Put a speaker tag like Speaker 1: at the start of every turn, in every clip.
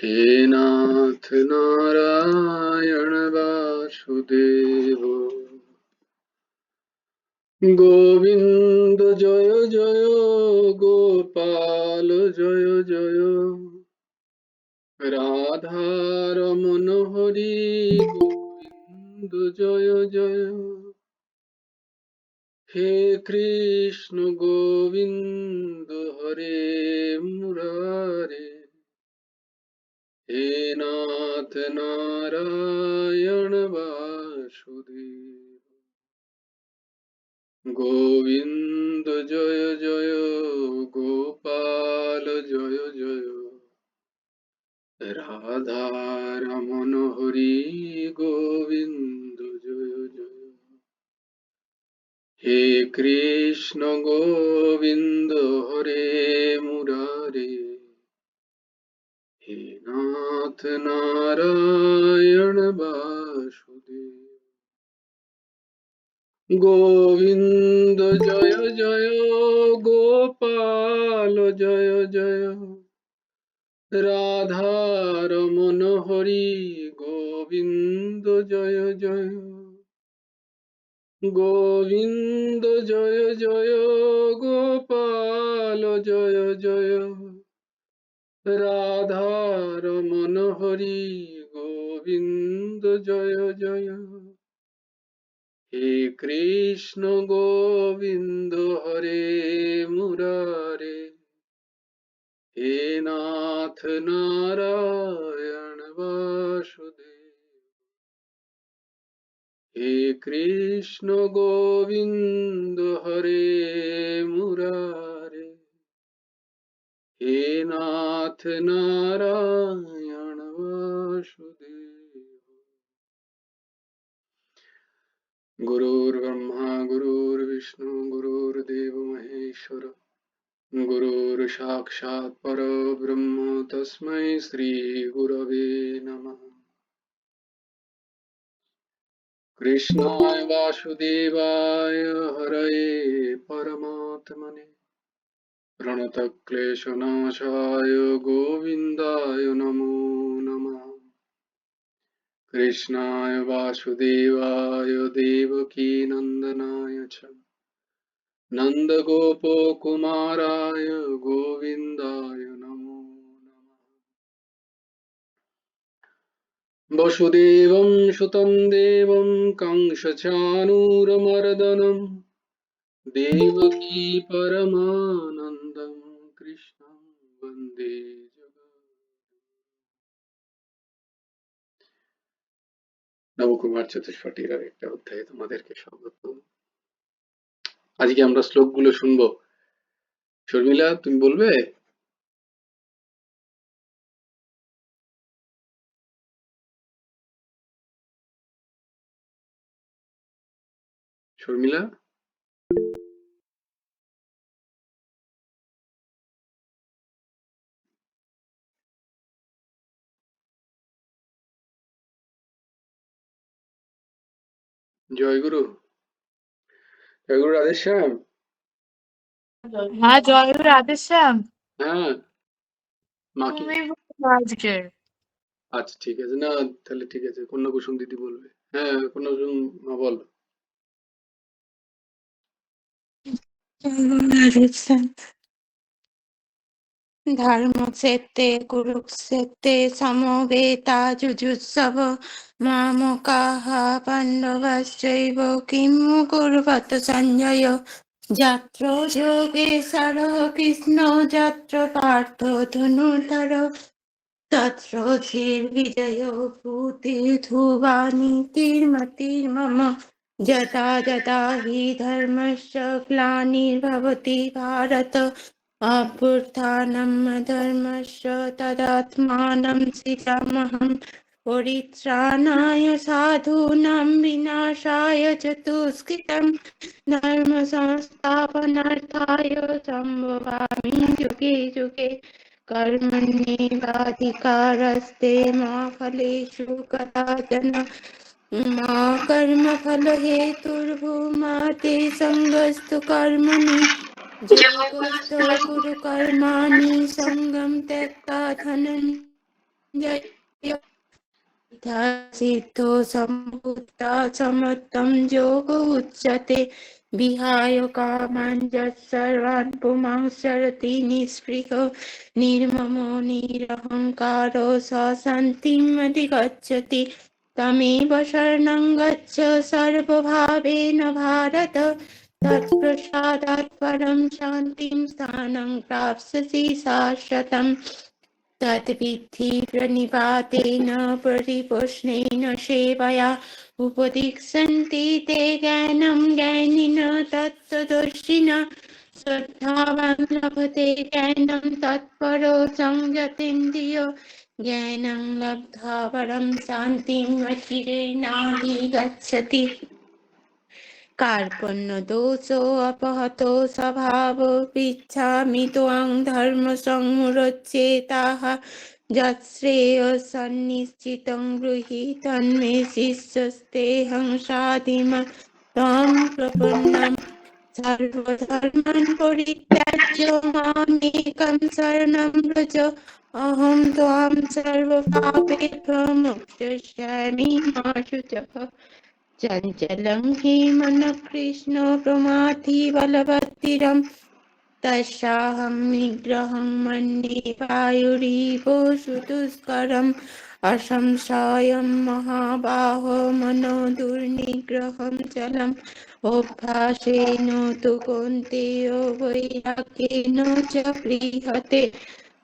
Speaker 1: हे नाथ नारायण वासुदेव गोविंद जय जय गोपाल जय जय राधा रमन हरि गोविंद जय जय हे कृष्ण गोविंद हरे मुरारे हे नाथ नारायण वासुदेव गोविंद जय जय गोपाल जय जय राधा रमन हरि गोविंद जय जय हे कृष्ण गोविंद हरे मुरारे हे नाथ नारायण वासुदेव गोविंद जय जय गोपाल जय जय राधा रमन हरि गोविंद जय जय गोविंद जय जय गोपाल जय जय राधा रमन हरि गोविंद जय जय हे कृष्ण गोविंद हरे मुरारे हे नाथ नारायण वासुदेव हे कृष्ण गोविंद हरे मुरारे हे नाथ नारायण वासुदेव गुरुर्ब्रह्मा गुरुर्विष्णु गुरुर्देव महेश्वर गुरुर् साक्षात् परब्रह्म तस्मै श्री गुरवे नमः कृष्णाय वासुदेवाय हरये परमात्मने प्रणतक्लेशनाशाय गोविन्दाय नमो नमः कृष्णाय वासुदेवाय देवकीनन्दनाय च नन्दगोपकुमाराय गोविन्दाय नमो नमः वसुदेवं सुतं देवं कंसचाणूरमर्दनं देवकी परमानन्दं कृष्णं वन्दे নবকুমার চতুষ্পটির আরেকটা অধ্যায়ে তোমাদেরকে স্বাগত। আজকে আমরা শ্লোকগুলো শুনবো। শর্মিলা, তুমি বলবে? শর্মিলা, জয়গুরু, জয়গুরু রাধেশ্যাম।
Speaker 2: হ্যাঁ, জয়গুরু রাধেশ্যাম।
Speaker 1: হ্যাঁ, মা কি?
Speaker 2: তুমি বলো আজকে।
Speaker 1: আচ্ছা ঠিক আছে, না তাহলে ঠিক আছে, কন্যা কুসুম দিদি বলবে। হ্যাঁ, কন্যা কুসুম মা বল।
Speaker 3: धर्मक्षेत्रे कुरुक्षेत्रे समवेताजुजुत्सव मामकाः पाण्डवश्चैव किं कुर्वत सञ्जय यत्र योगेश्वरः कृष्णो यत्र पार्थो धनुर्धर तत्र धीर्विजयो भूतिर्ध्रुवा नीतिर्मतिर्मम यदा यदा हि धर्मस्य ग्लानिर्भवति भारत अभ्युत्थानम् अधर्मस्य तदात्मानं सृजाम्यहं परित्राणाय साधूनां विनाशाय च दुष्कृतं धर्मसंस्थापनार्थाय सम्भवामि युगे युगे कर्मण्येवाधिकारस्ते मा फलेषु कदाचन मा कर्मफलहेतुर्भूमा ते सङ्गस्तु कर्मणि योगस्थो कुरु कर्माणि सङ्गं त्यक्त्वा धनञ्जय जय सिद्धो सम्भूता समत्तं योग उच्यते विहाय कामान् सर्वान् पुमांसरति निःस्पृहो निर्ममो निरहङ्कारो स शान्तिम् अधिगच्छति तमेव शरणं गच्छ सर्वभावेन भारत तत्प्रसादात् परं शान्तिं स्थानं प्राप्स्यसि शाश्वतम् तद्विद्धि प्रणिपातेन परिपोषणेन सेवया उपदिक्षन्ति ते ज्ञानं ज्ञानिनः तत्त्वदर्शिनः श्रद्धावान् लभते ज्ञानं तत्परो संयतेन्द्रियो ज्ञानं लब्ध्वा परं शान्तिम् अचिरेणाधिगच्छति कार्पण्यदोषो अपहतो स्वभावो पृच्छामि त्वां धर्मसंरक्षेताः यच्छ्रेयसन्निश्चितं ब्रूहि तन्मे शिष्यस्तेऽहं साधिमां त्वां प्रपन्नं सर्वधर्मान् परित्याज्य मामेकं शरणं व्रज अहं त्वां सर्वपापेभ्यो मोक्षयिष्यामि मा शुचः चञ्चलं हि मनः कृष्ण प्रमाथि बलवत्तिरं तस्याहं निग्रहं मन्ये वायुरिव सुदुष्करम् असंशयं महाबाहो मनो दुर्निग्रहं चलम् अभ्यासेन तु कौन्तेय वैराग्येन च गृह्यते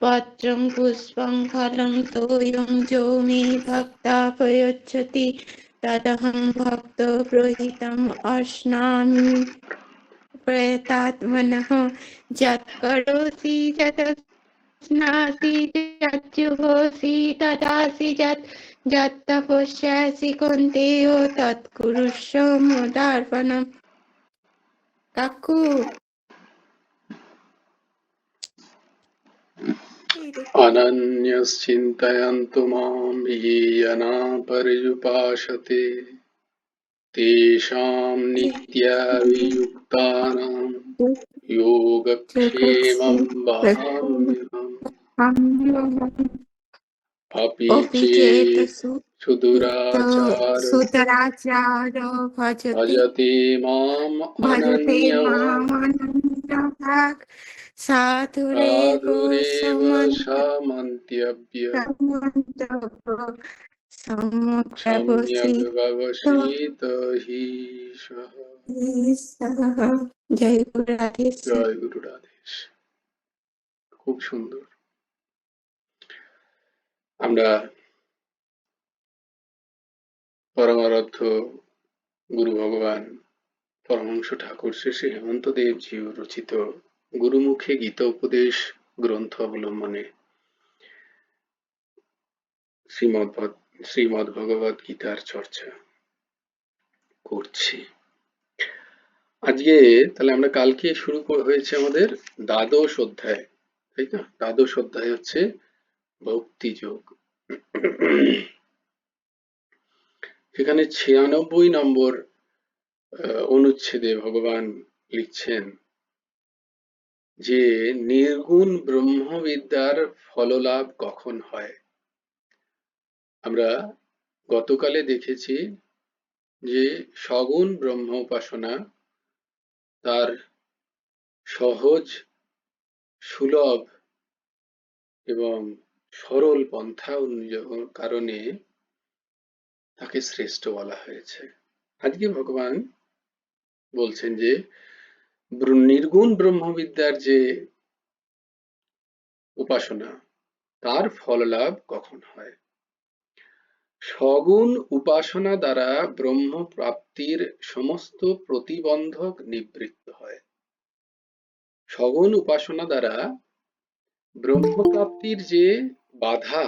Speaker 3: पत्रं पुष्पं फलं तोयं जो मे भक्ता प्रयच्छति तदहं भक्तप्रोहितम् अश्नामि प्रयतात्मनः यत् करोसि यदश्नासि यज्जुहोसि तदासि यत् तपस्यासि कौन्तेय तत् कुरुष्व मदार्पणम् काकू
Speaker 1: अनन्यश्चिन्तयन्तु मां ये जना पर्युपासते तेषां नित्याभियुक्तानां योगक्षेमं वहाम्यहम्। अपि
Speaker 3: अपि चेत्
Speaker 1: चेत् सुदुराचारो
Speaker 3: सुतराचारो भजते
Speaker 1: भजते माम्
Speaker 3: भजते
Speaker 1: अनन्यभाक्
Speaker 3: मामनन्यभाक् साधुरेव
Speaker 1: साधुरेव
Speaker 3: समन्तव्य
Speaker 1: समन्त्यभ्य सम्यग्
Speaker 3: सम्यग्
Speaker 1: व्यवसित हि सः।
Speaker 3: जय गुरु राधेश।
Speaker 1: জয় গুরু রাধেশ। খুব সুন্দর। আমরা পরমারাধ্য গুরু ভগবান পরমহংস ঠাকুর শ্রী শ্রী হেমন্ত দেবজি রচিত গুরুমুখে গীতা উপদেশ গ্রন্থ অবলম্বনে শ্রীমদ্ ভগবদ গীতার চর্চা করছি। আজকে তাহলে আমরা কালকে শুরু হয়েছে আমাদের দ্বাদশ অধ্যায়, তাই না? দ্বাদশ অধ্যায় হচ্ছে ভক্তি যোগ। এখানে ৯৬ নম্বর অনুচ্ছেদে ভগবান লিখছেন যে নির্গুণ ব্রহ্মবিদ্যার ফললাভ কখন হয়। আমরা গতকালে দেখেছি যে সগুণ ব্রহ্ম উপাসনা তার সহজ, সুলভ এবং সরল পন্থা কারণে তাকে শ্রেষ্ঠ বলা হয়েছে। আজকে ভগবান বলছেন যে নির্গুণ ব্রহ্মবিদ্যার যে উপাসনা তার ফল লাভ কখন হয়। সগুণ উপাসনা দ্বারা ব্রহ্ম প্রাপ্তির সমস্ত প্রতিবন্ধক নিবৃত্ত হয়। সগুণ উপাসনা দ্বারা ব্রহ্মপ্রাপ্তির যে বাধা,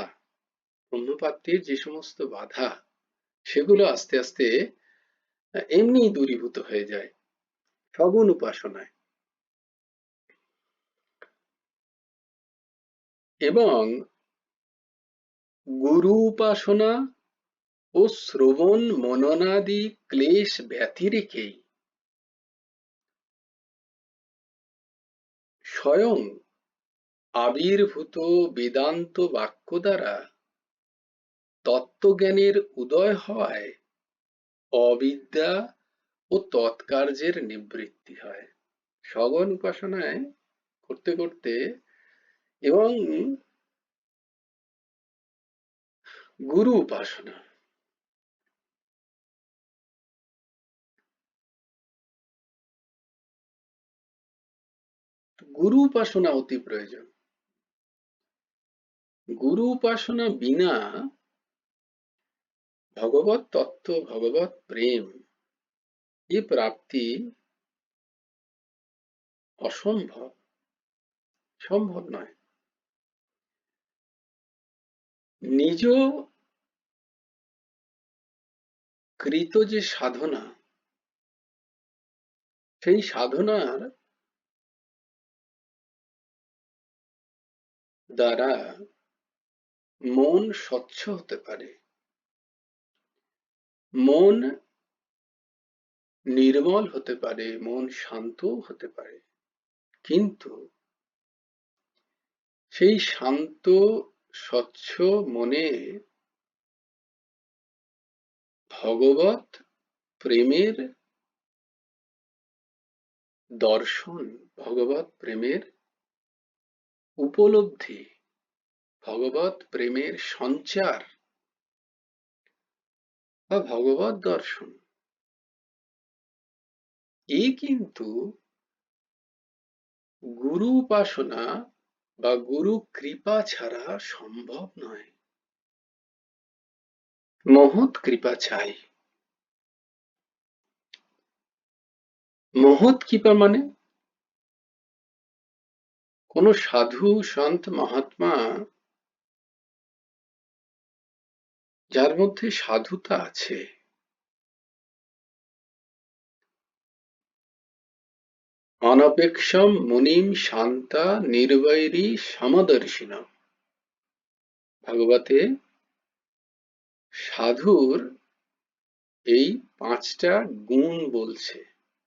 Speaker 1: ব্রহ্মপ্রাপ্তির যে সমস্ত বাধা, সেগুলো আস্তে আস্তে এমনি দূরীভূত হয়ে যায় সগুণ উপাসনায়। এবং গুরু উপাসনা ও শ্রবণ মননাদি ক্লেশ ব্যতিরেকেই স্বয়ং আবির্ভূত বেদান্ত বাক্য দ্বারা তত্ত্বজ্ঞানের উদয় হওয়ায় অবিদ্যা ও তৎকার্যের নিবৃত্তি হয়। সগুণ উপাসনায় করতে করতে এবং গুরু উপাসনা, গুরু উপাসনা অতি প্রয়োজন। গুরু উপাসনা বিনা ভগবত তত্ত্ব, ভগবত প্রেম এ প্রাপ্তি অসম্ভব, সম্ভব নয়। নিজ কৃত যে সাধনা, সেই সাধনার দ্বারা মন স্বচ্ছ হতে পারে, মন নির্মল হতে পারে, মন শান্ত হতে পারে, কিন্তু সেই শান্ত স্বচ্ছ মনে ভগবত প্রেমের দর্শন, ভগবত প্রেমের উপলব্ধি, ভগবত প্রেমের সঞ্চার বা ভগবত দর্শন, এই কিন্তু গুরু উপাসনা বা গুরু কৃপা ছাড়া সম্ভব নয়। মহৎ কৃপা চাই। মহৎ কৃপা মানে কোন সাধু সন্ত মহাত্মা যার মধ্যে সাধুতা আছে, অনপেক্ষম মুনিম শান্তা নির্বৈরী সমদর্শিনা। ভাগবতে সাধুর এই 5টা গুণ বলছে,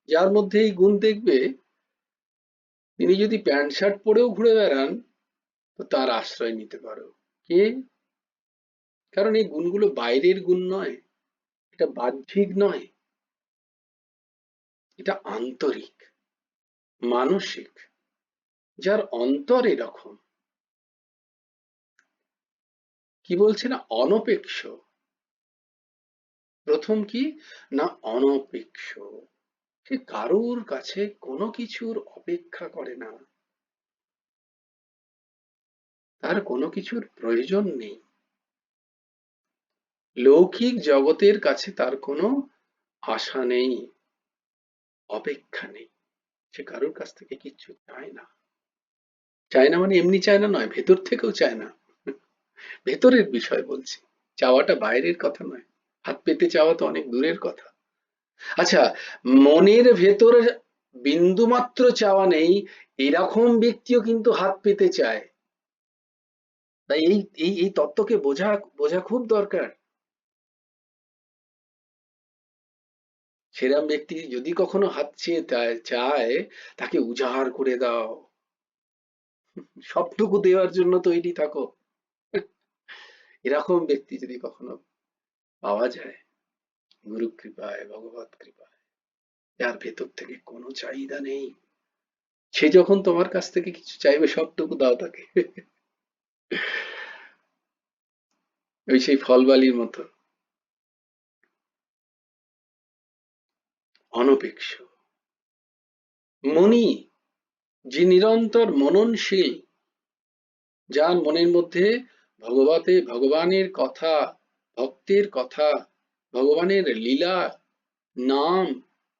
Speaker 1: যার মধ্যে এই গুণ দেখবে তিনি যদি প্যান্ট শার্ট পরেও ঘুরে বেড়ান তো তার আশ্রয় নিতে পারো। কে? কারণ এই গুণগুলো বাইরের গুণ নয়, এটা বাহ্যিক নয়, এটা আন্তরিক, মানসিক, যার অন্তর এরকম। কি বলছে না? অনপেক্ষ। প্রথম কি না? অনপেক্ষ। সে কারোর কাছে কোনো কিছুর অপেক্ষা করে না, তার কোনো কিছুর প্রয়োজন নেই, লৌকিক জগতের কাছে তার কোনো আশা নেই, অপেক্ষা নেই। সে কারোর কাছ থেকে কিচ্ছু চায় না। চায় না মানে এমনি চায় না নয়, ভেতর থেকেও চায় না। ভেতরের বিষয় বলছি, চাওয়াটা বাইরের কথা নয়। হাত পেতে চাওয়া তো অনেক দূরের কথা। আচ্ছা, মনের ভেতরে বিন্দুমাত্র চাওয়া নেই এরকম ব্যক্তিও কিন্তু হাত পেতে চায়। তাই এই এই এই তত্ত্বকে বোঝা খুব দরকার। সেরকম ব্যক্তি যদি কখনো হাত চেয়ে চায়, তাকে উজাড় করে দাও, সবটুকু দেওয়ার জন্য তৈরি থাকো। এরকম ব্যক্তি যদি কখনো পাওয়া যায় গুরু কৃপায়, ভগবত কৃপায়, যার ভেতর থেকে কোনো চাহিদা নেই, সে যখন তোমার কাছ থেকে কিছু চাইবে সবটুকু দাও তাকে। ওই সেই ফলবালির মতো অনপেক্ষ মনি, যে নিরন্তর মননশীল, যার মনের মধ্যে ভগবানের কথা, ভক্তের কথা, ভগবানের লীলা, নাম,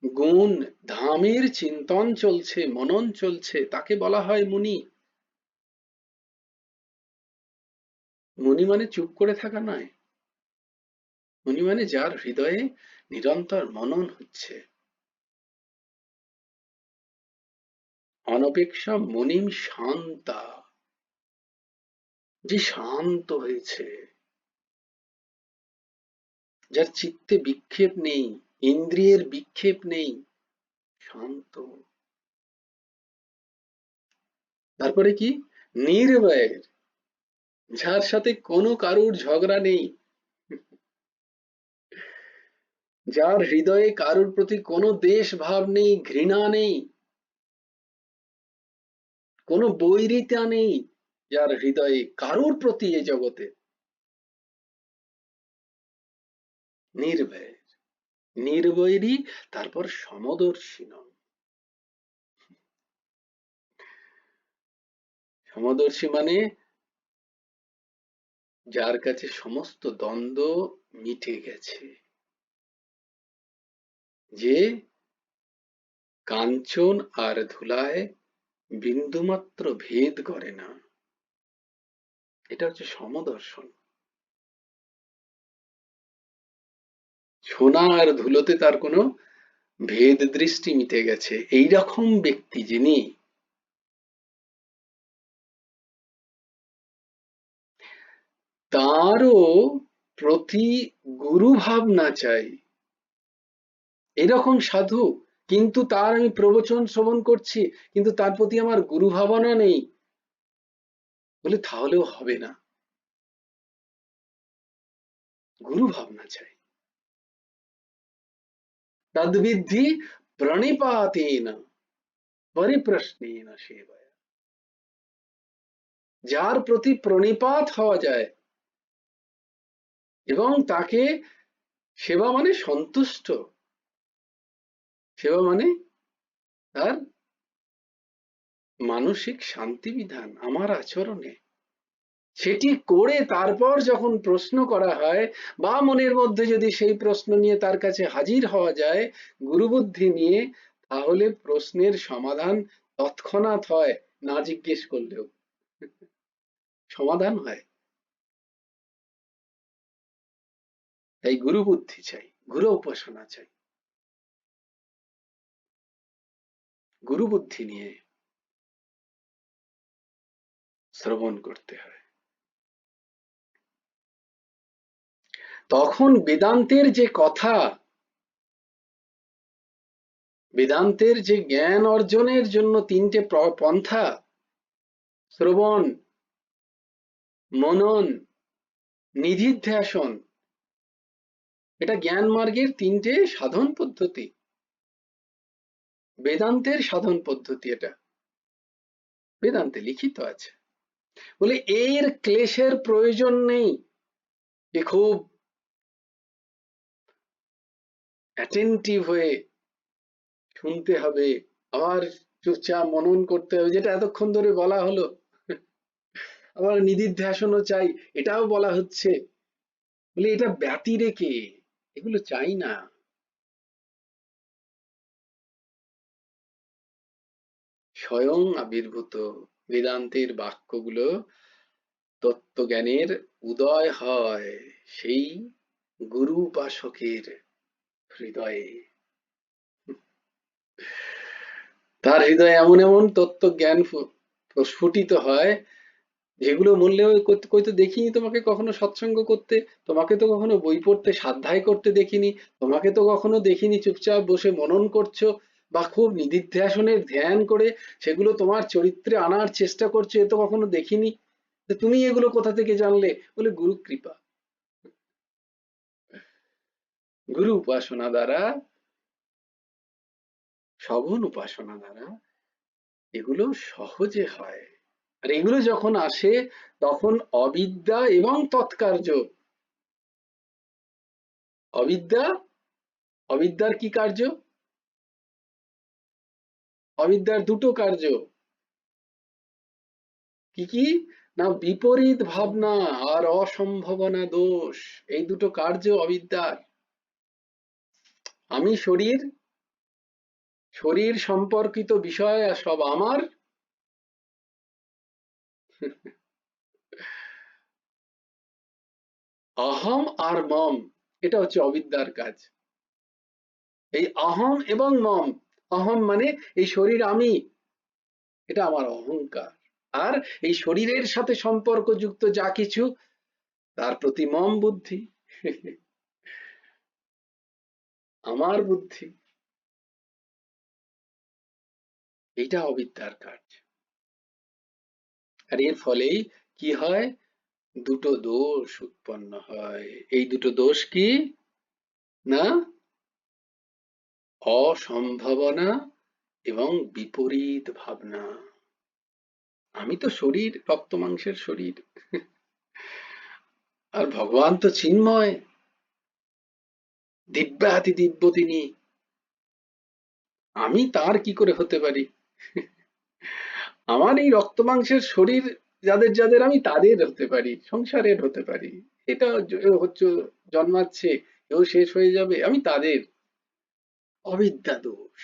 Speaker 1: গুণ, ধামের চিন্তন চলছে, মনন চলছে, তাকে বলা হয় মুনি। মুনি মানে চুপ করে থাকা নয়, মুনি মানে যার হৃদয়ে নিরন্তর মনন হচ্ছে। অনপেক্ষা মুনিম শান্তা, যে শান্ত হয়েছে, যার চিত্তে বিক্ষেপ নেই, ইন্দ্রিয়ের বিক্ষেপ নেই, শান্ত। তারপরে কি? নির্ভয়ের, যার সাথে কোনো কারুর ঝগড়া নেই, যার হৃদয়ে কারোর প্রতি কোনো দেশ ভাব নেই, ঘৃণা নেই, কোনো বৈরিতা নেই, যার হৃদয়ে কারোর প্রতি এ জগতে, নির্ভয়, নির্বৈরী, তারপর সমদর্শী নন। সমদর্শী মানে যার কাছে সমস্ত দ্বন্দ্ব মিটে গেছে, যে কাঞ্চন আর ধুলায় বিন্দুমাত্র ভেদ করে না, এটা হচ্ছে সমদর্শন। সোনা আর ধুলোতে তার কোনো ভেদ দৃষ্টি মিটে গেছে, এইরকম ব্যক্তি যিনি, তারও প্রতি গুরু ভাবনা চাই। এরকম সাধু, কিন্তু তার আমি প্রবচন শ্রবণ করছি, কিন্তু তার প্রতি আমার গুরু ভাবনা নেই, বলে তাহলেও হবে না, গুরু ভাবনা চাই। তদ্বিদ্ধি প্রণিপাতেন পরিপ্রশ্নেন সেবয়া। যার প্রতি প্রণিপাত হওয়া যায় এবং তাকে সেবা মানে সন্তুষ্ট, সেবা মানে তার মানসিক শান্তি বিধান আমার আচরণে, সেটি করে তারপর যখন প্রশ্ন করা হয় বা মনের মধ্যে যদি সেই প্রশ্ন নিয়ে তার কাছে হাজির হওয়া যায় গুরুবুদ্ধি নিয়ে, তাহলে প্রশ্নের সমাধান তৎক্ষণাৎ হয়, না জিজ্ঞেস করলেও সমাধান হয়। তাই গুরু বুদ্ধি চাই, গুরু উপাসনা চাই, গুরু বুদ্ধি নিয়ে শ্রবণ করতে হয়। তখন বেদান্তের যে কথা, বেদান্তের যে জ্ঞান অর্জনের জন্য তিনটে পন্থা, শ্রবণ, মনন, নিধিধ্যাসন, এটা জ্ঞান মার্গের তিনটে সাধন পদ্ধতি, বেদান্তের সাধন পদ্ধতি, এটা বেদান্তে লিখিত আছে। বলে এর ক্লেশের প্রয়োজন নেই, যে খুব অ্যাটেন্টিভ হয়ে শুনতে হবে, আবার চুপচাপ মনন করতে হবে, যেটা এতক্ষণ ধরে বলা হলো, আবার নিধিধ্যাসনও চাই, এটাও বলা হচ্ছে, বলে এটা ব্যতি রেখে এগুলো চাই না। স্বয়ং আবির্ভূত বেদান্তের বাক্যগুলো তত্ত্বজ্ঞানের উদয় হয় সেই গুরু উপাসকের হৃদয়ে। তার হৃদয়ে এমন এমন তত্ত্বজ্ঞান প্রস্ফুটিত হয়, যেগুলো বললেও কই তো দেখিনি তোমাকে কখনো সৎসঙ্গ করতে, তোমাকে তো কখনো বই পড়তে স্বাধ্যায় করতে দেখিনি, তোমাকে তো কখনো দেখিনি চুপচাপ বসে মনন করছো বা খুব নিধিধ্যাসনের ধ্যান করে সেগুলো তোমার চরিত্রে আনার চেষ্টা করছো, এ তো কখনো দেখিনি, তুমি এগুলো কোথা থেকে জানলে? বলে গুরু কৃপা, গুরু উপাসনা দ্বারা, সগুণ উপাসনা দ্বারা এগুলো সহজে হয়। আর এগুলো যখন আসে তখন অবিদ্যা এবং তৎকার্য, অবিদ্যা, অবিদ্যার কি কার্য? অবিদ্যার দুটো কার্য, কি কি না বিপরীত ভাবনা আর অসম্ভাবনা দোষ, এই দুটো কার্য অবিদ্যার। আমি শরীর, শরীর সম্পর্কিত বিষয় সব আমার, অহম আর মম, এটা হচ্ছে অবিদ্যার কাজ। এই অহম এবং মম, অহম মানে এই শরীর আমি, এটা আমার অহংকার, আর এই শরীরের সাথে সম্পর্কযুক্ত যা কিছু তার প্রতি মম বুদ্ধি, আমার বুদ্ধি, এইটা অবিদ্যার কাজ। আর এর ফলেই কি হয়? দুটো দোষ উৎপন্ন হয়। এই দুটো দোষ কি না? অসম্ভাবনা এবং বিপরীত ভাবনা। আমি তো শরীর, রক্ত মাংসের শরীর, আর ভগবান তো চিন্ময়, দিব্যাতি দিব্য তিনি। আমি তার কি করে হতে পারি? আমার এই রক্ত মাংসের শরীর যাদের যাদের, আমি তাদের হতে পারি, সংসারের হতে পারি। এটা হচ্ছে জন্মাচ্ছে, এও শেষ হয়ে যাবে, আমি তাদের। অবিদ্যা দোষ।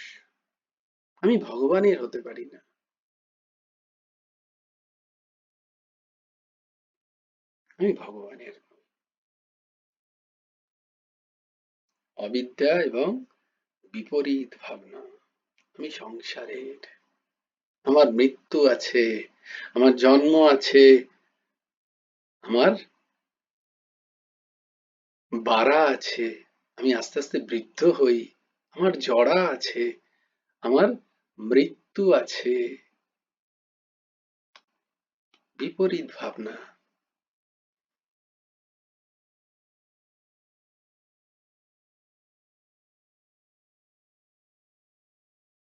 Speaker 1: আমি ভগবানের হতে পারি না। আমি ভগবানের। অবিদ্যা এবং বিপরীত ভাবনা। আমি সংসারের। আমার মৃত্যু আছে, আমার জন্ম আছে, আমার বাড়া আছে, আমি আস্তে আস্তে বৃদ্ধ হই, আমার জড়া আছে, আমার মৃত্যু আছে। বিপরীত ভাবনা।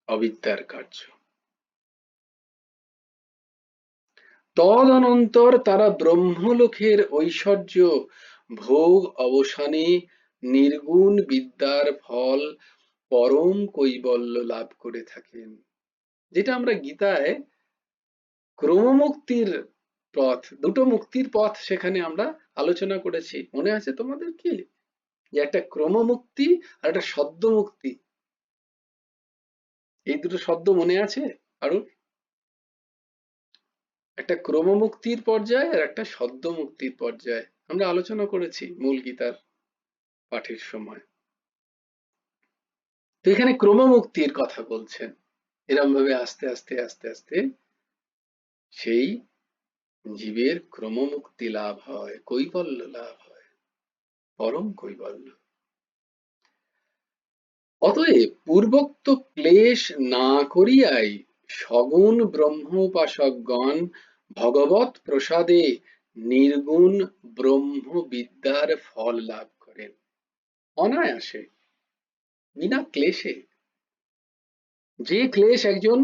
Speaker 1: অবিদ্যার কার্য। তদনন্তর তারা ব্রহ্মলোকের ঐশ্বর্য ভোগ অবসানে নির্গুণ বিদ্যার ফল পরম কৈবল্য লাভ করে থাকেন। যেটা আমরা গীতায় ক্রমমুক্তির পথ, দুটো মুক্তির পথ সেখানে আমরা আলোচনা করেছি, মনে আছে তোমাদের কি? যে একটা ক্রমমুক্তি আর একটা সদ্য মুক্তি। এই দুটো শব্দ মনে আছে আরো? একটা ক্রমমুক্তির পর্যায় আর একটা সদ্য মুক্তির পর্যায় আমরা আলোচনা করেছি মূল গীতার পাঠের সময়। তো এখানে ক্রমমুক্তির কথা বলছেন, এরম ভাবে আস্তে আস্তে আস্তে আস্তে সেই জীবের ক্রমমুক্তি লাভ হয়, কৈবল্য লাভ হয়, পরম কৈবল্য। অতএব পূর্বোক্ত ক্লেশ না করিয়াই সগুণ ব্রহ্মোপাসকগণ ভগবৎ প্রসাদে নির্গুণ ব্রহ্ম বিদ্যার ফল লাভ করেন অনায়াসে, বিনা ক্লেশে। যে ক্লেশ একজন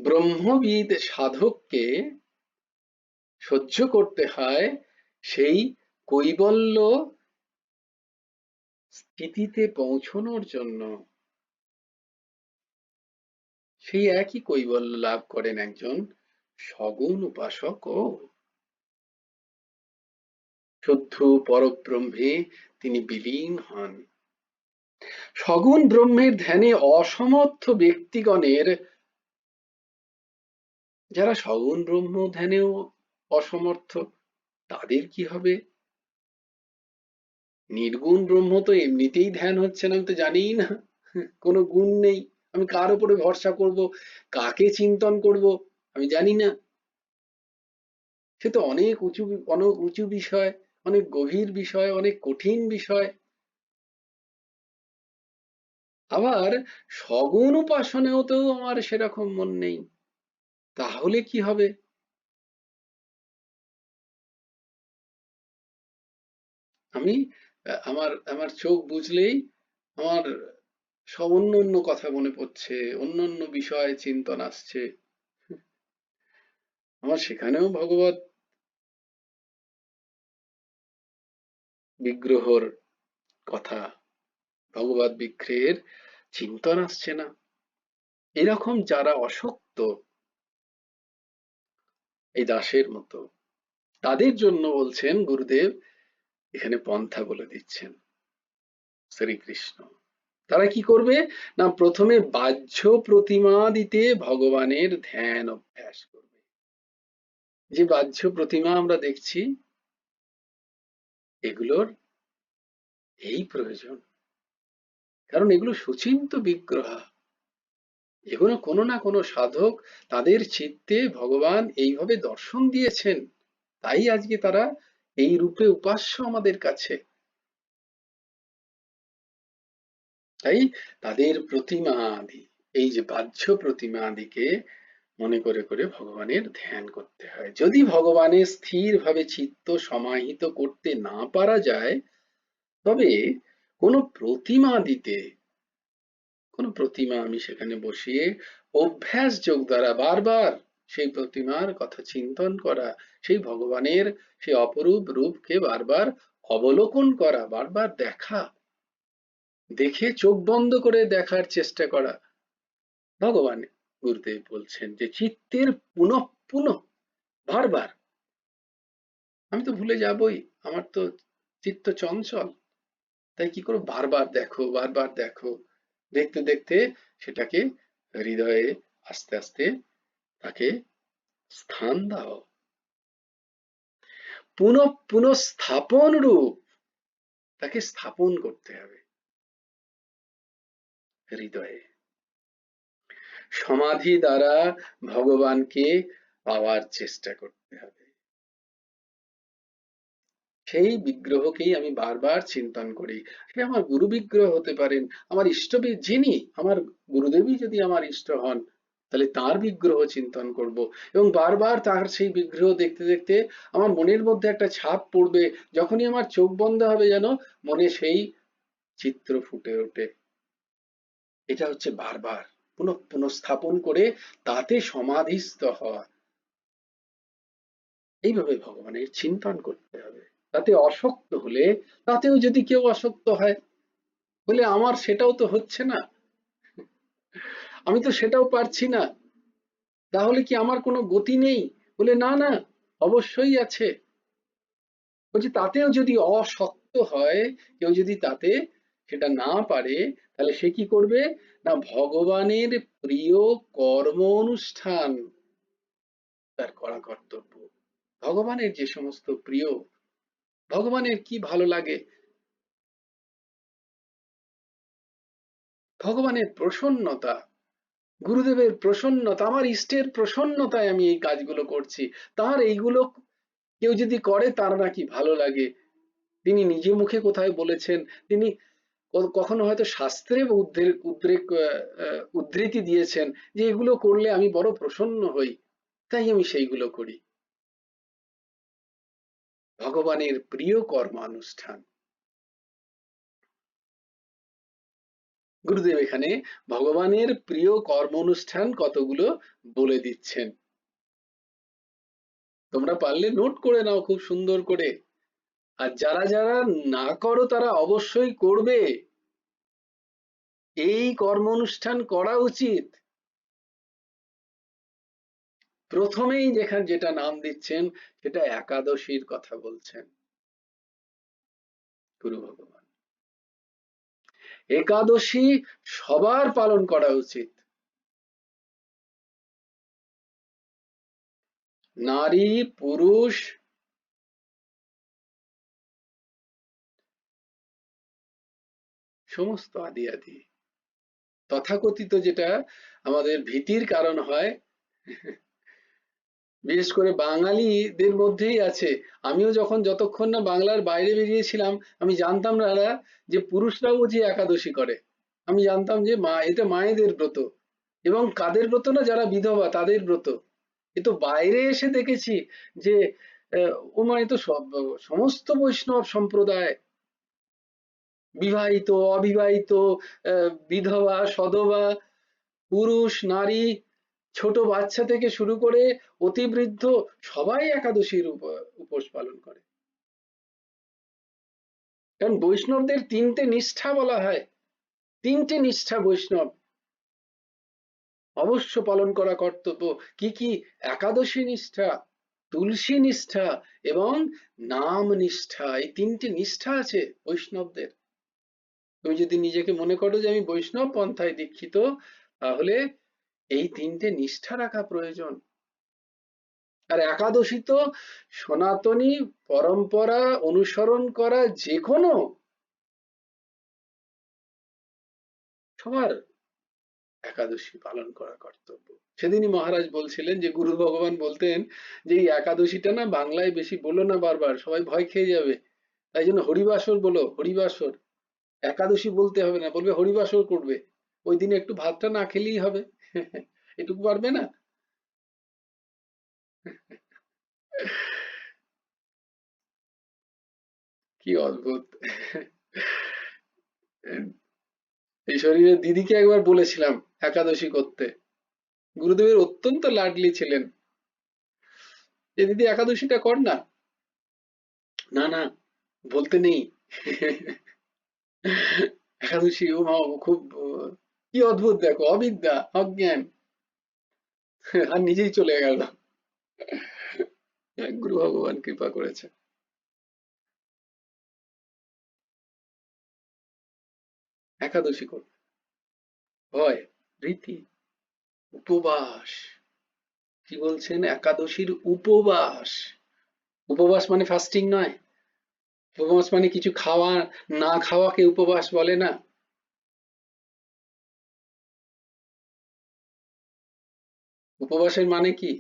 Speaker 1: ব্রহ্মবিদ সাধককে সহ্য করতে হয়, সেই কৈবল্য স্থিতিতে পৌঁছানোর জন্য সেই একই কৈবল্য লাভ করেন একজন সগুণ উপাসকও। শুদ্ধ পরব্রহ্মে তিনি বিলীন হন। সগুণ ব্রহ্মের ধ্যানে অসমর্থ ব্যক্তিগণের, যারা সগুণ ব্রহ্ম ধ্যানেও অসমর্থ, তাদের কি হবে? নির্গুণ ব্রহ্ম তো এমনিতেই ধ্যান হচ্ছে না, আমি তো জানিই না, কোনো গুণ নেই, আমি কার উপরে ভরসা করব, কাকে চিন্তন করব আমি জানি না। সে তো অনেক উঁচু বিষয়, অনেক গভীর বিষয়, অনেক কঠিন বিষয়। আবার সগুণ উপাসনেও তো আমার সেরকম মন নেই, তাহলে কি হবে? আমি আমার আমার চোখ বুঝলেই আমার সব অন্য অন্য কথা মনে পড়ছে, অন্য অন্য বিষয় চিন্তন আসছে। আমার সেখানেও ভগবত বিগ্রহর কথা, ভগবত বিগ্রহের চিন্তন আসছে না। এরকম যারা অশক্ত, এই দাসের মতো, তাদের জন্য বলছেন গুরুদেব এখানে পন্থা বলে দিচ্ছেন শ্রীকৃষ্ণ। তারা কি করবে না, প্রথমে বাহ্য প্রতিমা দিতে ভগবানের ধ্যান অভ্যাস করবে। যে বাহ্য প্রতিমা আমরা দেখছি, এগুলোর এই প্রয়োজন, কারণ এগুলো সুচিন্ত বিগ্রহ। এগুলো কোনো না কোনো সাধক তাদের চিত্তে ভগবান এইভাবে দর্শন দিয়েছেন, তাই আজকে তারা এই রূপে উপাস্য আমাদের কাছে। তাই তাদের প্রতিমা আদি, এই যে বাহ্য প্রতিমা আদিকে মনে করে করে ভগবানের ধ্যান করতে হয়। যদি ভগবানের স্থিরভাবে চিত্ত সমাহিত করতে না পারা যায়, তবে কোনো প্রতিমা দিতে কোনো প্রতিমা আমি সেখানে বসিয়ে অভ্যাস যোগ দ্বারা বারবার সেই প্রতিমার কথা চিন্তন করা, সেই ভগবানের সেই অপরূপ রূপকে বারবার অবলোকন করা, বারবার দেখা, দেখে চোখ বন্ধ করে দেখার চেষ্টা করা। ভগবান গুরুদেব বলছেন যে চিত্তের পুনঃ পুনঃ, বারবার। আমি তো ভুলে যাবই, আমার তো চিত্ত চঞ্চল, তাই কি করো, বারবার দেখো, বারবার দেখো, দেখতে দেখতে সেটাকে হৃদয়ে আস্তে আস্তে তাকে স্থান দাও। পুনঃ পুনঃ স্থাপন রূপ, তাকে স্থাপন করতে হবে হৃদয়ে। সমাধি দ্বারা ভগবানকে পাওয়ার চেষ্টা করতে হবে। সেই বিগ্রহকেই আমি বারবার চিন্তন করি। সে আমার গুরু বিগ্রহ হতে পারেন, আমার ইষ্টবিদ যিনি, আমার গুরুদেবই যদি আমার ইষ্ট হন, তাহলে তার বিগ্রহ চিন্তন করব এবং বারবার তার সেই বিগ্রহ দেখতে দেখতে আমার মনের মধ্যে একটা ছাপ পড়বে। যখনই আমার চোখ বন্ধ হবে যেন মনে সেই চিত্র ফুটে ওঠে। এটা হচ্ছে বারবার পুনঃ পুনঃ স্থাপন করে তাতে সমাধিস্থ হওয়া। এইভাবে ভগবানের চিন্তন করতে হবে। তাতে অশক্ত হলে, তাতেও যদি কেউ অশক্ত হয়, বলে আমার সেটাও তো হচ্ছে না, আমি তো সেটাও পারছি না, তাহলে কি আমার কোনো গতি নেই? বলে না না, অবশ্যই আছে। বলছি তাতেও যদি অশক্ত হয়, কেউ যদি তাতে সেটা না পারে, তাহলে সে কি করবে না, ভগবানের প্রিয় কর্ম অনুষ্ঠান তার করা কর্তব্য। ভগবানের যে সমস্ত প্রিয়, ভগবানের কি ভালো লাগে, ভগবানের প্রসন্নতা, গুরুদেবের প্রসন্নতা, আমার ইষ্টের প্রসন্নতায় আমি এই কাজগুলো করছি, তার এইগুলো কেউ যদি করে তার নাকি ভালো লাগে। তিনি নিজে মুখে কোথায় বলেছেন, তিনি কখনো হয়তো শাস্ত্রে উদ্ধৃতি দিয়েছেন যে এগুলো করলে আমি বড় প্রসন্ন হই, তাই আমি সেইগুলো করি। ভগবানের প্রিয় কর্মানুষ্ঠান, গুরুদেব এখানে ভগবানের প্রিয় কর্ম অনুষ্ঠান কতগুলো বলে দিচ্ছেন। তোমরা পারলে নোট করে নাও খুব সুন্দর করে, আর যারা যারা না করো তারা অবশ্যই করবে। এই কর্ম অনুষ্ঠান করা উচিত। প্রথমেই যেটা নাম দিচ্ছেন সেটা একাদশীর কথা বলছেন গুরু ভগবান। একাদশী সবার পালন করা উচিত, নারী পুরুষ সমস্ত আদি আদি। তথাকথিত যেটা আমাদের ভীতির কারণ হয়, বিশেষ করে বাঙালিদের মধ্যেই আছে। আমিও যতক্ষণ না বাংলার বাইরে বেরিয়েছিলাম, আমি জানতাম না যে পুরুষরাও যে একাদশী করে। আমি জানতাম যে এটা মায়েদের ব্রত, এবং কাদের ব্রত না, যারা বিধবা তাদের ব্রত। কিন্তু বাইরে এসে দেখেছি যে ওমা, এ তো সমস্ত বৈষ্ণব সম্প্রদায়, বিবাহিত অবিবাহিত, বিধবা সধবা, পুরুষ নারী, ছোট বাচ্চা থেকে শুরু করে অতিবৃদ্ধ সবাই একাদশীর উপোস পালন করে। কারণ বৈষ্ণবদের তিনটে নিষ্ঠা বলা হয়, তিনটে নিষ্ঠা বৈষ্ণব অবশ্য পালন করা কর্তব্য। কি কি? একাদশী নিষ্ঠা, তুলসী নিষ্ঠা এবং নাম নিষ্ঠা। এই তিনটে নিষ্ঠা আছে বৈষ্ণবদের। তুমি যদি নিজেকে মনে করো যে আমি বৈষ্ণব পন্থায় দীক্ষিত, তাহলে এই তিনটে নিষ্ঠা রাখা প্রয়োজন। আর একাদশী তো সনাতনী পরম্পরা অনুসরণ করা যে কোনো সবার একাদশী পালন করা কর্তব্য। সেদিনই মহারাজ বলছিলেন যে গুরু ভগবান বলতেন যে এই একাদশীটা না বাংলায় বেশি বলো না, বারবার সবাই ভয় খেয়ে যাবে, তাই জন্য হরিবাসর বলো, হরিবাসর। একাদশী বলতে হবে না, বলবে হরিবাসর করবে। ওই দিনে একটু ভাতটা না খেলেই হবে। এটুকু পারবে না? কি অদ্ভুত! এই শরীরের দিদিকে একবার বলেছিলাম একাদশী করতে, গুরুদেবের অত্যন্ত লাডলি ছিলেন, যে দিদি একাদশীটা কর না। না না, বলতে নেই। একাদশী, ও মা, ও খুব কি অদ্ভুত, দেখো, অবিদ্যা, অজ্ঞান। আর নিজেই চলে গেল। গুরু ভগবান কৃপা করেছে। একাদশী করতে হয়, রীতি, উপবাস। কি বলছেন? একাদশীর উপবাস। উপবাস মানে ফাস্টিং নয়। উপবাস মানে কিছু খাওয়া, না খাওয়াকে উপবাস বলে না। উপবাসের মানে কি?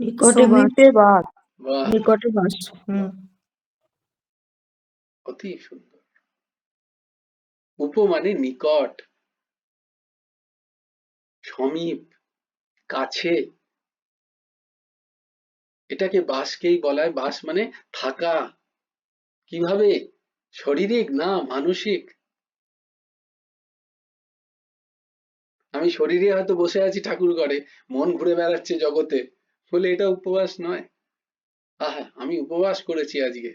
Speaker 3: নিকটে বাস।
Speaker 2: সমিতে বাস।
Speaker 1: বাহ,
Speaker 3: নিকটে বাস। হুম।
Speaker 1: অতি সুন্দর। উপ মানে নিকট, সমীপ, কাছে। এটাকে বাসকেই বলা হয়। বাস মানে থাকা। কিভাবে? শারীরিক না, মানসিক। আমি শরীরে হয়তো বসে আছি ঠাকুর ঘরে, মন ঘুরে বেড়াচ্ছে জগতে, বলে এটা উপবাস নয়। আহা, আমি উপবাস করেছি আজকে,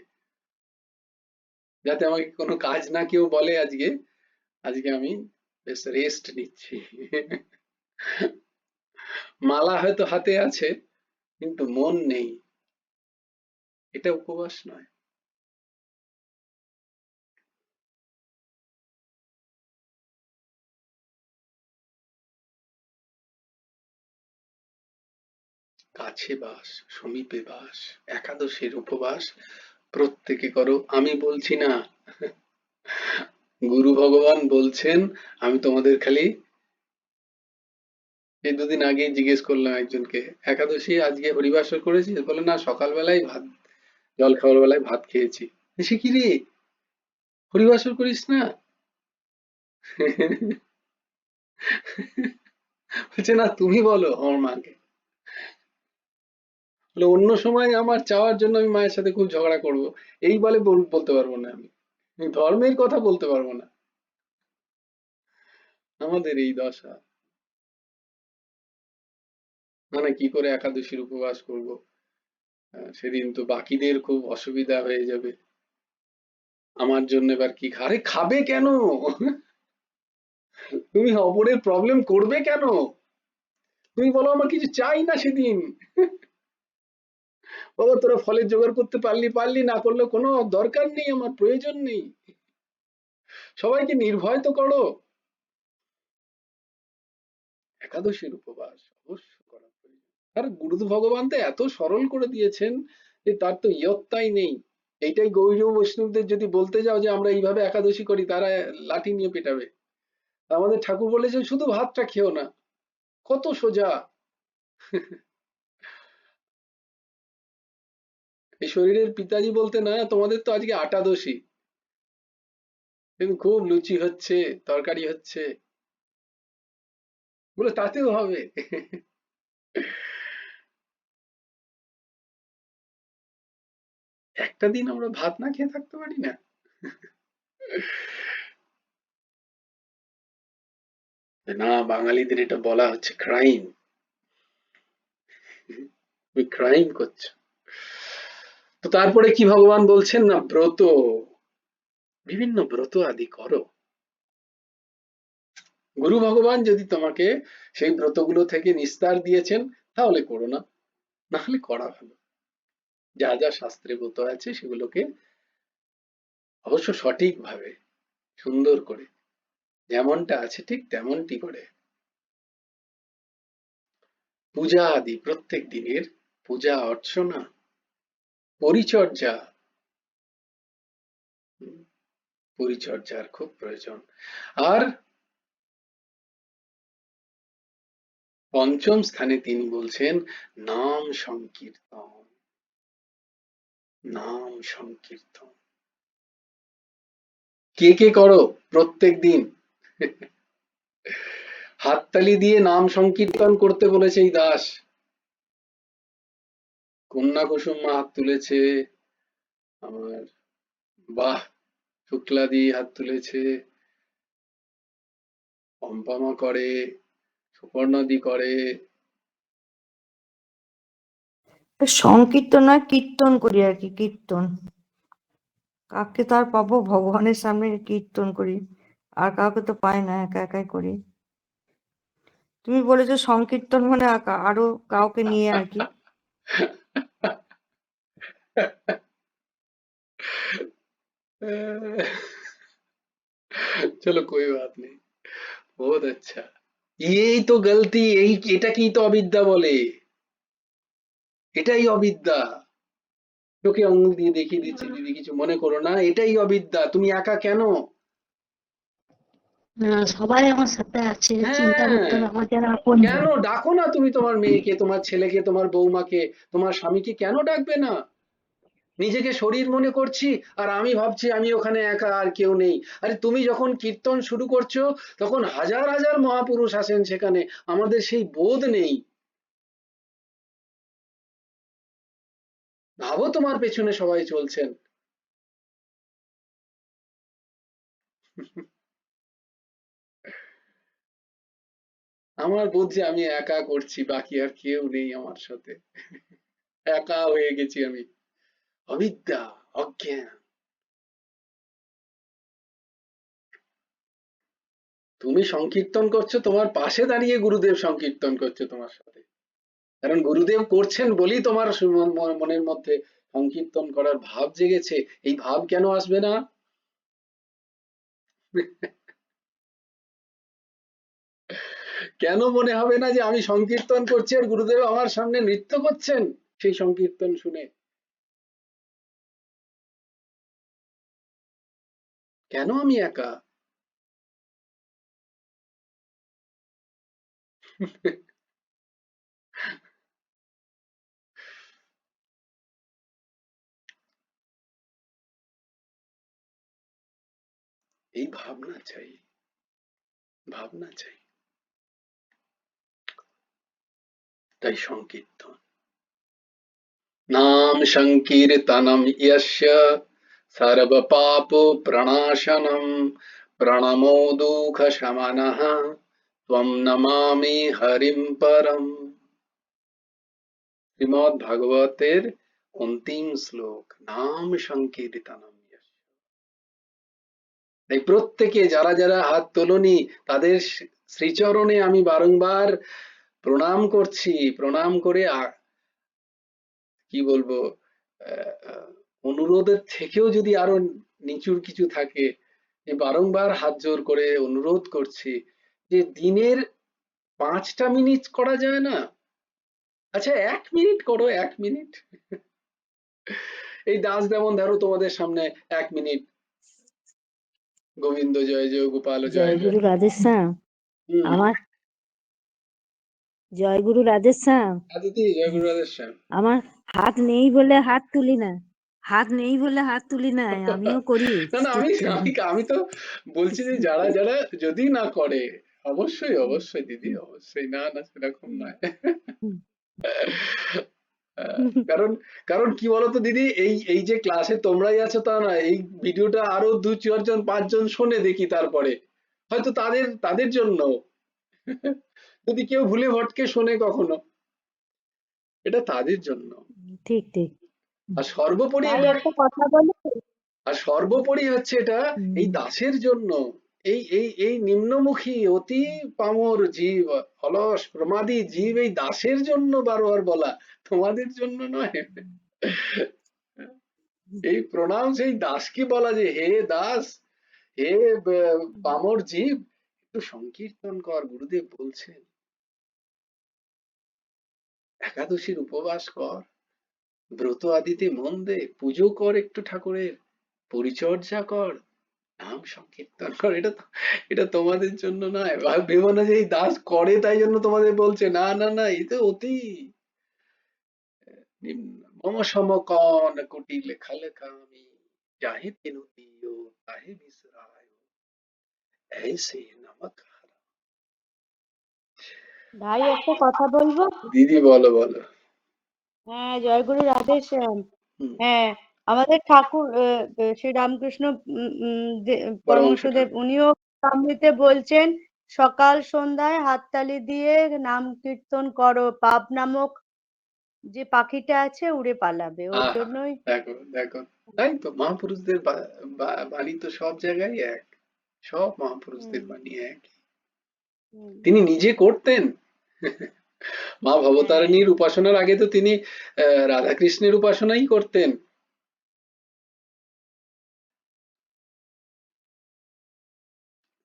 Speaker 1: যাতে আমাকে কোনো কাজ না কেউ বলে। আজকে আজকে আমি বেশ রেস্ট নিচ্ছি। মালা হয়তো হাতে আছে, কিন্তু মন নেই। এটা উপবাস নয়। কাছে বাস, সমীপে বাস। একাদশীর উপবাস প্রত্যেকে করো, আমি বলছি না। গুরু ভগবান বলছেন। আমি তোমাদের খালি এই দুদিন আগে জিজ্ঞেস করলাম একজনকে, একাদশী আজকে হরিবাসর করেছিস? বলে না, সকালবেলায় ভাত, জল খাওয়ার বেলায় ভাত খেয়েছি। সে কি রে, হরিবাসর করিস না? বলছে না, তুমি বলো আমার মাকে। বলে অন্য সময় আমার চাওয়ার জন্য আমি মায়ের সাথে খুব ঝগড়া করব, এই বলে বলতে পারবো না আমি, ধর্মের কথা বলতে পারবো না। আমাদের এই দশা। মানে কি করে একাদশীর উপবাস করব? সেদিন তো বাকিদের খুব অসুবিধা হয়ে যাবে। আমার জন্য এবার কি আরে খাবে কেন? তুমি অপরের প্রবলেম করবে কেন? তুমি বলো আমার কিছু চাই না সেদিন। বাবা, তোরা ফলের জোগাড় করতে পারলি পারলি, না করলে কোনো দরকার নেই, আমার প্রয়োজন নেই। সবাইকে নির্ভয় তো করো। একাদশীর উপবাস অবশ্য করা প্রয়োজন। আর গুরু ভগবান তো এত সরল করে দিয়েছেন যে তার তো ইয়ত্তাই নেই। এইটাই গৌরী বৈষ্ণবদের যদি বলতে যাও যে আমরা এইভাবে একাদশী করি, তারা লাঠি নিয়ে পেটাবে। আমাদের ঠাকুর বলেছেন শুধু ভাতটা খেও না, কত সোজা। এই শরীরের পিতাজি বলতে না, তোমাদের তো আজকে আটাদশী, কিন্তু খুব লুচি হচ্ছে, তরকারি হচ্ছে, বলে তাতেও হবে। একটা দিন আমরা ভাত না খেয়ে থাকতে পারি না? না, বাঙালিদের এটা বলা হচ্ছে ক্রাইম। তুমি ক্রাইম করছো। তো তারপরে কি ভগবান বলছেন না, ব্রত, বিভিন্ন ব্রত আদি করো। গুরু ভগবান যদি তোমাকে সেই ব্রতগুলো থেকে নিস্তার দিয়েছেন, তাহলে করো না, না হলে করা ভালো। যা যা শাস্ত্রে ব্রত আছে সেগুলোকে অবশ্য সঠিকভাবে, সুন্দর করে, যেমনটা আছে ঠিক তেমনটি করে। পূজা আদি প্রত্যেক দিনের পূজা অর্চনা, পরিচর্যা, পরিচর্যার খুব প্রয়োজন। আর পঞ্চম স্থানে তিনি বলছেন নাম সংকীর্তন। নাম সংকীর্তন কে কে করো প্রত্যেক দিন? হাততালি দিয়ে নাম সংকীর্তন করতে বলেছে এই দাস। কন্যা কুসুম মা হাত তুলেছে, আমার বাহ, শুক্লাদি হাত তুলেছে, পম্পমা করে, সুপর্ণাদি করে।
Speaker 4: সংকীর্তন নয়, কীর্তন করি আর কি, কীর্তন। কাকে তো আর পাবো, ভগবানের সামনে কীর্তন করি, আর কাউকে তো পাই না, একা একাই করি। তুমি বলেছো সংকীর্তন মানে আরো কাউকে নিয়ে আর কি।
Speaker 1: चलो कोई बात नहीं, बहुत अच्छा। এই তো গলতি, এটাকেই তো অবিদ্যা বলে, এটাই অবিদ্যা। চোখে আঙুল দিয়ে দেখিয়ে দিচ্ছি দিদি, কিছু মনে করো না, এটাই অবিদ্যা। তুমি একা কেন?
Speaker 5: সবাই আমার সাথে আছে, চিন্তা
Speaker 1: হ্যাঁ,
Speaker 5: করতে হবে, আমার যারা
Speaker 1: কেন
Speaker 5: আপনজন।
Speaker 1: ডাকো না তুমি তোমার মেয়েকে, তোমার ছেলেকে, তোমার বৌমাকে, তোমার স্বামীকে, কেন ডাকবে না? নিজেকে শরীর মনে করছি আর আমি ভাবছি আমি ওখানে একা, আর কেউ নেই। আরে তুমি যখন কীর্তন শুরু করছো তখন হাজার হাজার মহাপুরুষ আছেন সেখানে, আমাদের সেই বোধ নেই। ভাবো তোমার পেছনে সবাই চলছেন। আমার বোধ যে আমি একা করছি, বাকি আর কেউ নেই আমার সাথে, একা হয়ে গেছি আমি। অবিদ্যা, অজ্ঞান। তুমি সংকীর্তন করছো, তোমার পাশে দাঁড়িয়ে গুরুদেব সংকীর্তন করছে তোমার সাথে, কারণ গুরুদেব করছেন বলেই তোমার মনের মধ্যে সংকীর্তন করার ভাব জেগেছে। এই ভাব কেন আসবে না? কেন মনে হবে না যে আমি সংকীর্তন করছি আর গুরুদেব আমার সামনে নৃত্য করছেন সেই সংকীর্তন শুনে? কেন আমি একা? এই ভাবনা চাই, ভাবনা চাই। তাই সংকীর্তন, নাম সংকীর্তনম ইয়স্য সর্ব পাপ প্রণাশনম প্রণমো দুঃখ শমনঃ ত্বং নমামি হরিম পরম। শ্রীমদ্ ভাগবতের অন্তিম শ্লোক, নাম সংকীর্তনম ইয়স্য। তাই প্রত্যেকে যারা যারা হাত তোলনি তাদের শ্রীচরণে আমি বারংবার প্রণাম করছি, প্রণাম করে কি বলবো, অনুরোধের থেকেও যদি আরো নিচুর কিছু থাকে, যে বারংবার হাত জোর করে অনুরোধ করছি যে দিনের 5টা মিনিট করা যায় না? আচ্ছা 1 মিনিট করো, 1 মিনিট। এই দাস যেমন ধরো তোমাদের সামনে 1 মিনিট গোবিন্দ জয় জয়, গোপাল জয় জয়।
Speaker 6: জয়গুরু রাধেশ্যাম।
Speaker 1: হুম,
Speaker 6: আমার জয়গুরু রাধেশ্যাম।
Speaker 1: দিদি জয় গুরু রাধেশ্যাম।
Speaker 6: আমার হাত নেই বলে হাত তুলি না, হাত নেই বলে হাত তুলি না, আমিও করি
Speaker 1: না না, আমি
Speaker 6: কীর্তন।
Speaker 1: আমি আমি তো বলছি যে যারা যারা যদি না করে, অবশ্যই অবশ্যই দিদি, অবশ্যই, না না সেরকম নয়। কারণ কারণ কি বলতো দিদি, এই এই যে ক্লাসে তোমরাই আছো তা না, এই ভিডিওটা আরো 2-4 জন 5 জন শোনে দেখি, তারপরে হয়তো তাদের তাদের জন্য যদি কেউ ভুলে ভটকে শোনে কখনো, এটা তাদের জন্য।
Speaker 6: ঠিক ঠিক।
Speaker 1: আর সর্বোপরি
Speaker 6: ভাই
Speaker 1: এটা,
Speaker 6: একটা কথা বলি।
Speaker 1: আর সর্বোপরি হচ্ছে এটা এই দাসের জন্য, এই এই এই নিম্নমুখী অতি পামর জীব, অলস প্রমাদী জীব, এই দাসের জন্য বারবার বলা, তোমাদের জন্য নয়। এই প্রণাম সেই দাসকে বলা যে হে দাস, হে পামর জীব, একটু সংকীর্তন কর, গুরুদেব বলছেন। একাদশীর উপবাস কর, ব্রত আদিতে মন দে, পুজো কর, একটু ঠাকুরের পরিচর্যা কর, নাম সংকীর্তন কর। এটা তোমাদের জন্য নয়। ভেবো না যে এই দাস করে তাই জন্য তোমাদের বলছে, না না না, এ তো অতি নিম্ন। মম সমকন কুটি লেখা লেখা আমি চাহে তিনুতিও তাহে বিসরায় ऐसे नमक हरा।
Speaker 6: ভাই একটা কথা বলবো।
Speaker 1: দিদি বলো বলো।
Speaker 6: হ্যাঁ, জয়গুরু রাধেশ্যাম।
Speaker 1: হুম,
Speaker 6: হ্যাঁ, আমাদের ঠাকুর শ্রী রামকৃষ্ণ
Speaker 1: পরমংশ
Speaker 6: পরমহংসদেব
Speaker 1: ঠাকুর।
Speaker 6: উনিও অমৃতে বলছেন
Speaker 4: সকাল সন্ধ্যায় হাততালি দিয়ে নাম কীর্তন করো, পাপ নামক যে পাখিটা আছে উড়ে পালাবে, ওর
Speaker 1: আহা,
Speaker 4: জন্যই।
Speaker 1: দেখো দেখো, তাই তো মহাপুরুষদের বাণী তো সব জায়গায় এক, সব মহাপুরুষদের
Speaker 4: হুম,
Speaker 1: বাণী এক।
Speaker 4: হুম,
Speaker 1: তিনি নিজে করতেন। মা
Speaker 4: হ্যাঁ,
Speaker 1: ভবতারিণীর উপাসনার আগে তো তিনি রাধাকৃষ্ণের উপাসনাই করতেন।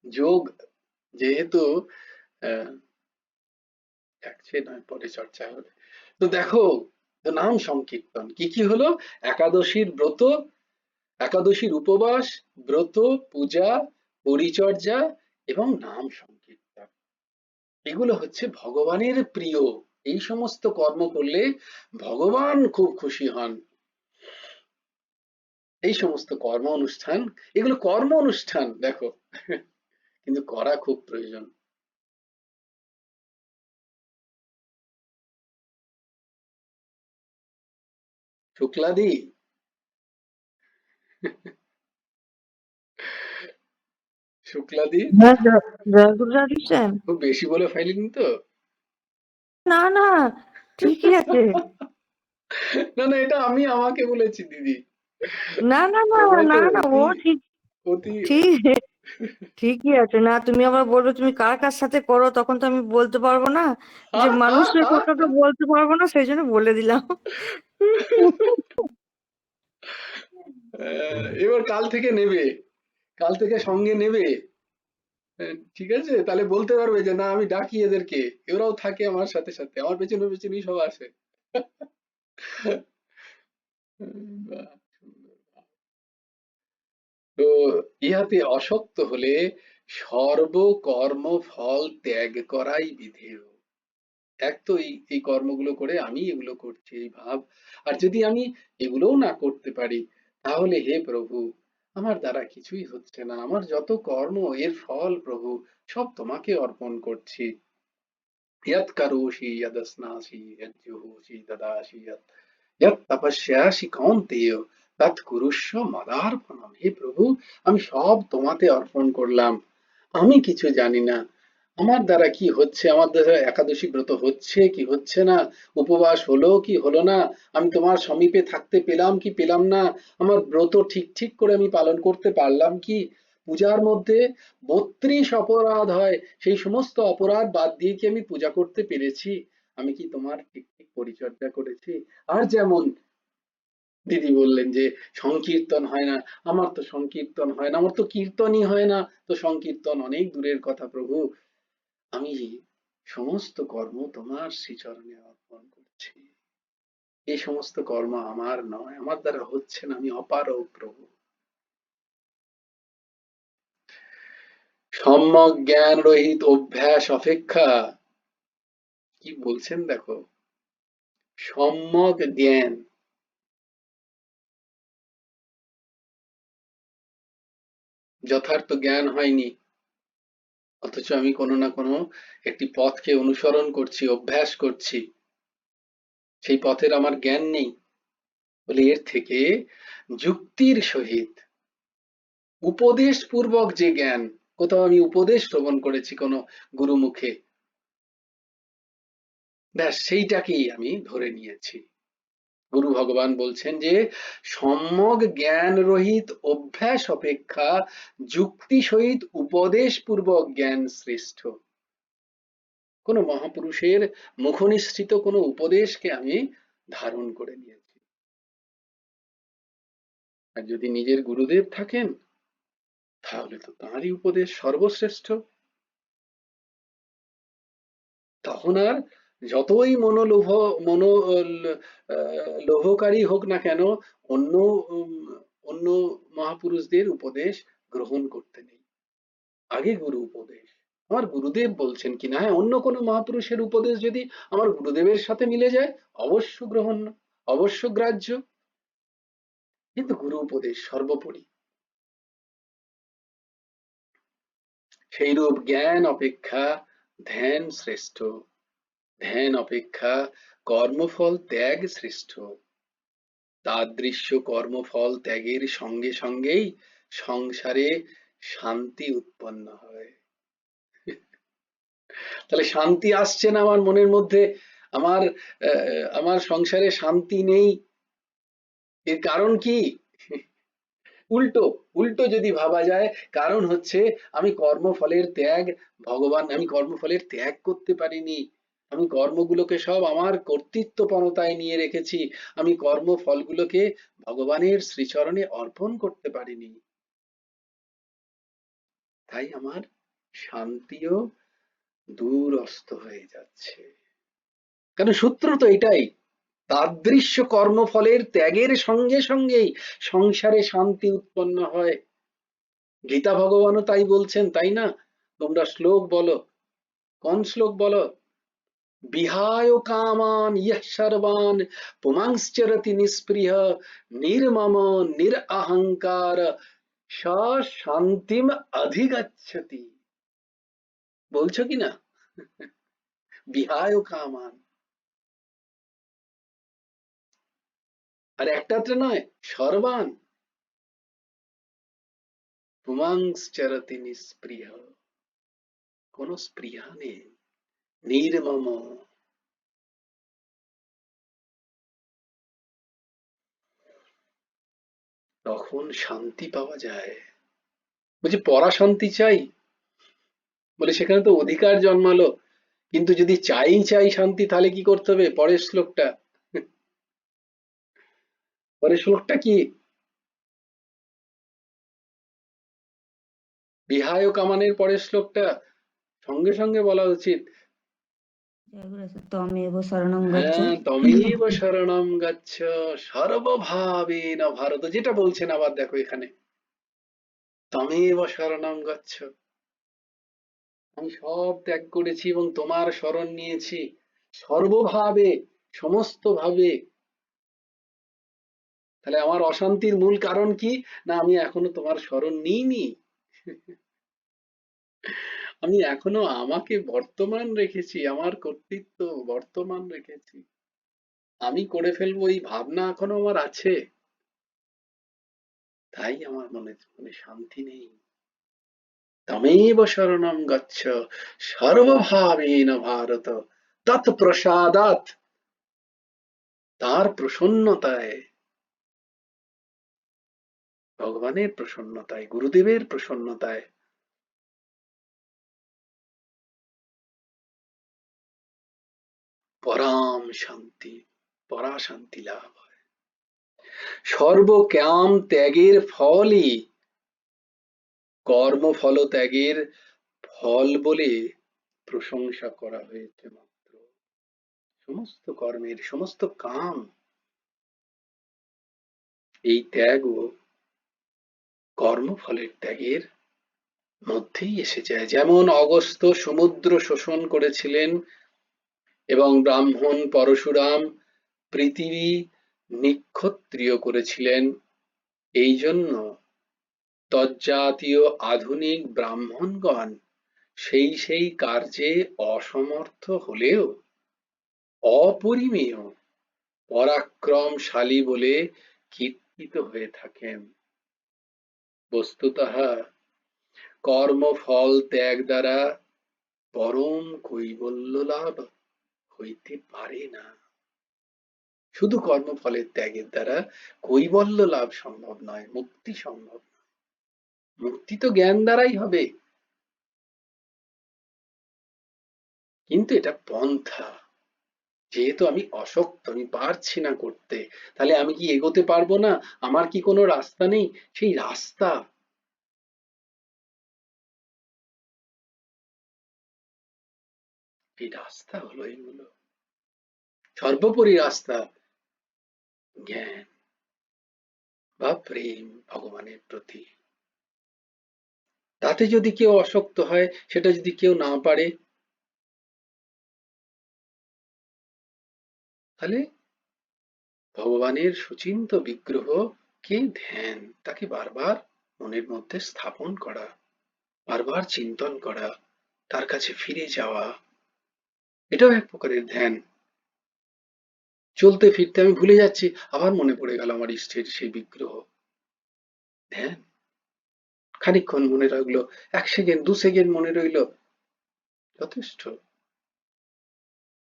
Speaker 1: যোগ যেহেতু আহ, সে নয়, পরে চর্চা হবে। তো দেখো, তো নাম সংকীর্তন কি কি হলো? একাদশীর ব্রত, একাদশীর উপবাস, ব্রত, পূজা, পরিচর্যা এবং নাম সংকীর্তন, এগুলো হচ্ছে ভগবানের প্রিয়। এই সমস্ত কর্ম করলে ভগবান খুব খুশি হন। এই সমস্ত কর্ম অনুষ্ঠান, এগুলো কর্ম অনুষ্ঠান দেখো, কিন্তু করা খুব প্রয়োজন। শুক্লাদি, শুক্লাদি,
Speaker 4: হ্যাঁ, জয়গুরু রাধেশ্যাম।
Speaker 1: খুব বেশি বলে ফেলিনি তো?
Speaker 4: না না, ঠিকই আছে।
Speaker 1: না না, এটা আমি আমাকে বলেছি দিদি।
Speaker 4: না না না
Speaker 1: এটা
Speaker 4: না
Speaker 1: তো
Speaker 4: না, ও
Speaker 1: অতি
Speaker 4: ঠিক,
Speaker 1: অতি
Speaker 4: ঠিক, ঠিকই আছে। না, তুমি আবার বলবে তুমি কার কার সাথে করো, তখন তো আমি বলতে পারবো না, যে মানুষের কথা তো বলতে পারবো না, সেই জন্য বলে দিলাম।
Speaker 1: এবার কাল থেকে নেবে, কাল থেকে সঙ্গে নেবে। ঠিক আছে, তাহলে বলতে পারবে যে না আমি ডাকি এদেরকে, এরাও থাকে আমার সাথে সাথে, আমার পেছনে পেছনেই সব আসে। বাহ, সুন্দর। তো ইহাতে আসক্ত হলে সর্বকর্ম ফল ত্যাগ করাই বিধেয়। এক তো এই কর্মগুলো করে আমি এগুলো করছি এই ভাব, আর যদি আমি এগুলোও না করতে পারি, তাহলে হে প্রভু, আমার দ্বারা কিছুই হচ্ছে না, আমার যত কর্ম এর ফল প্রভু সব তোমাকে অর্পণ করছি। यत् करोषि यदस्नासि यज्जुहोषि ददासि यत् तपस्यासि कौन्तेय তৎ কুরুষ্ব মদার্পণম। হে প্রভু, আমি সব তোমাতে অর্পণ করলাম, আমি কিছু জানি না আমার দ্বারা কি হচ্ছে, আমার দ্বারা একাদশী ব্রত হচ্ছে কি হচ্ছে না, উপবাস হলো কি হলো না, আমি তোমার সমীপে থাকতে পেলাম কি পেলাম না, আমার ব্রত ঠিক ঠিক করে আমি পালন করতে পারলাম কি, পূজার মধ্যে ৩২ অপরাধ হয়, সেই সমস্ত অপরাধ বাদ দিয়ে কি আমি পূজা করতে পেরেছি, আমি কি তোমার ঠিক ঠিক পরিচর্যা করেছি? আর যেমন দিদি বললেন যে সংকীর্তন হয় না, আমার তো সংকীর্তন হয় না, আমার তো কীর্তনই হয় না, তো সংকীর্তন অনেক দূরের কথা প্রভু, আমি সমস্ত কর্ম তোমার শ্রীচরণে অর্পণ করছি, এই সমস্ত কর্ম আমার নয়, আমার দ্বারা হচ্ছে না, আমি অপারগ প্রভু। সম্যক জ্ঞান রহিত অভ্যাস অপেক্ষা, কি বলছেন দেখো, সম্যক জ্ঞান, যথার্থ জ্ঞান হয়নি, অথচ আমি কোনো না কোনো একটি পথকে অনুসরণ করছি, অভ্যাস করছি, সেই পথের আমার জ্ঞান নেই, বলে এর থেকে যুক্তির সহিত উপদেশ পূর্বক যে জ্ঞান, কোথাও আমি উপদেশ শ্রবণ করেছি কোনো গুরু মুখে, ব্যাস সেইটাকেই আমি ধরে নিয়েছি। গুরু ভগবান বলছেন যে সম্যক জ্ঞান রহিত অভ্যাস অপেক্ষা যুক্তি সহিত উপদেশ পূর্বক জ্ঞান শ্রেষ্ঠ। কোন মহাপুরুষের মুখনিসৃত কোন উপদেশকে আমি ধারণ করে নিয়েছি, আর যদি নিজের গুরুদেব থাকেন তাহলে তো তাঁরই উপদেশ সর্বশ্রেষ্ঠ। তখন আর যতই মনোলোভ, মনো লোভকারী হোক না কেন, অন্য অন্য মহাপুরুষদের উপদেশ গ্রহণ করতে নেই, আগে গুরু উপদেশ। আমার গুরুদেব বলছেন কিনা, হ্যাঁ, অন্য কোনো মহাপুরুষের উপদেশ যদি আমার গুরুদেবের সাথে মিলে যায় অবশ্য গ্রহণ, অবশ্য গ্রাহ্য, কিন্তু গুরু উপদেশ সর্বোপরি। সেইরূপ জ্ঞান অপেক্ষা ধ্যান শ্রেষ্ঠ, ধ্যান অপেক্ষা কর্মফল ত্যাগ শ্রেষ্ঠ, তাদৃশ্য কর্মফল ত্যাগের সঙ্গে সঙ্গেই সংসারে শান্তি উৎপন্ন হয়। তাহলে শান্তি আসছে না আমার মনের মধ্যে, আমার আমার সংসারে শান্তি নেই, এর কারণ কি? উল্টো, উল্টো যদি ভাবা যায়, কারণ হচ্ছে আমি কর্মফলের ত্যাগ, আমি কর্মফলের ত্যাগ করতে পারিনি, আমি কর্মগুলোকে সব আমার কর্তৃত্বপরতায় নিয়ে রেখেছি, আমি কর্মফলগুলোকে ভগবানের শ্রীচরণে অর্পণ করতে পারিনি, তাই আমার শান্তিও দূরস্ত হয়ে যাচ্ছে। কেন, সূত্র তো এটাই, তাদৃশ্য কর্মফলের ত্যাগের সঙ্গে সঙ্গেই সংসারে শান্তি উৎপন্ন হয়। গীতা ভগবানও তাই বলছেন, তাই না? তোমরা শ্লোক বলো, কোন শ্লোক বলো? বিহায় কামান ইয়ঃ সর্বান পুমাংশ্চরতি নিস্পৃহ নির্মম নিরঅহংকার স শান্তিম অধিগচ্ছতি। বলছো কি না? বিহায় কামান, আর একটাতে নয়, সর্বান পুমাংশ্চরতি নিস্পৃহ, কোন স্পৃহা নেই, নির্মম, তখন শান্তি পাওয়া যায়। বলছি পরা শান্তি চাই, বলে সেখানে তো অধিকার জন্মালো, কিন্তু যদি চাই চাই শান্তি, তাহলে কি করতে হবে? পরের শ্লোকটা, পরের শ্লোকটা কি? বিহায় কামানের পরের শ্লোকটা সঙ্গে সঙ্গে বলা উচিত।
Speaker 4: ত্বমেব শরণং গচ্ছ।
Speaker 1: হ্যাঁ, তমেব শরণম গচ্ছ সর্বভাবেন ভারত, যেটা বলছেন আবার দেখো এখানে, তমেব শরণম গচ্ছ, আমি সব ত্যাগ করেছি এবং তোমার শরণ নিয়েছি, সর্বভাবে, সমস্ত ভাবে। তাহলে আমার অশান্তির মূল কারণ কি? না, আমি এখনো তোমার শরণ নিইনি, আমি এখনো আমাকে বর্তমান রেখেছি, আমার কর্তৃত্ব বর্তমান রেখেছি, আমি করে ফেলবো এই ভাবনা এখনো আমার আছে, তাই আমার মনে মনে শান্তি নেই। তমেব শরণম গচ্ছ সর্বভাবেন ভারত তৎ প্রসাদাৎ, তার প্রসন্নতায়, ভগবানের প্রসন্নতায়, গুরুদেবের প্রসন্নতায় পরাম শান্তি, পরা শান্তি লাভ হয়। সর্বকাম ত্যাগের ফলই কর্মফল ত্যাগের ফল বলে প্রশংসা করা হয়েছে মাত্র। সমস্ত কর্মের, সমস্ত কাম, এই ত্যাগও কর্মফলের ত্যাগের মধ্যেই এসে যায়। যেমন অগস্ত্য সমুদ্র শোষণ করেছিলেন এবং ব্রাহ্মণ পরশুরাম পৃথিবী নিক্ষত্রিয় করেছিলেন, এই জন্য তজ্জাতীয় আধুনিক ব্রাহ্মণগণ সেই সেই কার্যে অসমর্থ হলেও অপরিমেয় পরাক্রমশালী বলে কীর্তিত হয়ে থাকেন। বস্তুতঃ কর্মফল ত্যাগ দ্বারা পরম কৈবল্য লাভ হইতে পারে না। শুধু কর্মফলের ত্যাগের দ্বারা কৈবল্য লাভ সম্ভব নয়, মুক্তি সম্ভব নয়। মুক্তি তো জ্ঞান দ্বারাই হবে, কিন্তু এটা পন্থা। যেহেতু আমি অশক্ত, আমি পারছি না করতে, তাহলে আমি কি এগোতে পারবো না? আমার কি কোনো রাস্তা নেই? সেই রাস্তা, এই রাস্তা হলো এগুলো। সর্বোপরি রাস্তা জ্ঞান বা প্রেম ভগবানের প্রতি। তাতে যদি কেউ অশক্ত হয়, সেটা যদি কেউ না পারে, তাহলে ভগবানের সুচিন্ত বিগ্রহকে ধ্যান, তাকে বারবার মনের মধ্যে স্থাপন করা, বারবার চিন্তন করা, তার কাছে ফিরে যাওয়া, এটাও এক প্রকারের ধ্যান। চলতে ফিরতে আমি ভুলে যাচ্ছি, আবার মনে পড়ে গেল আমার ইষ্টের সেই বিগ্রহ, ধ্যান। খানিকক্ষণ মনে রাখলো, 1 সেকেন্ড 2 সেকেন্ড মনে রইলো, যথেষ্ট।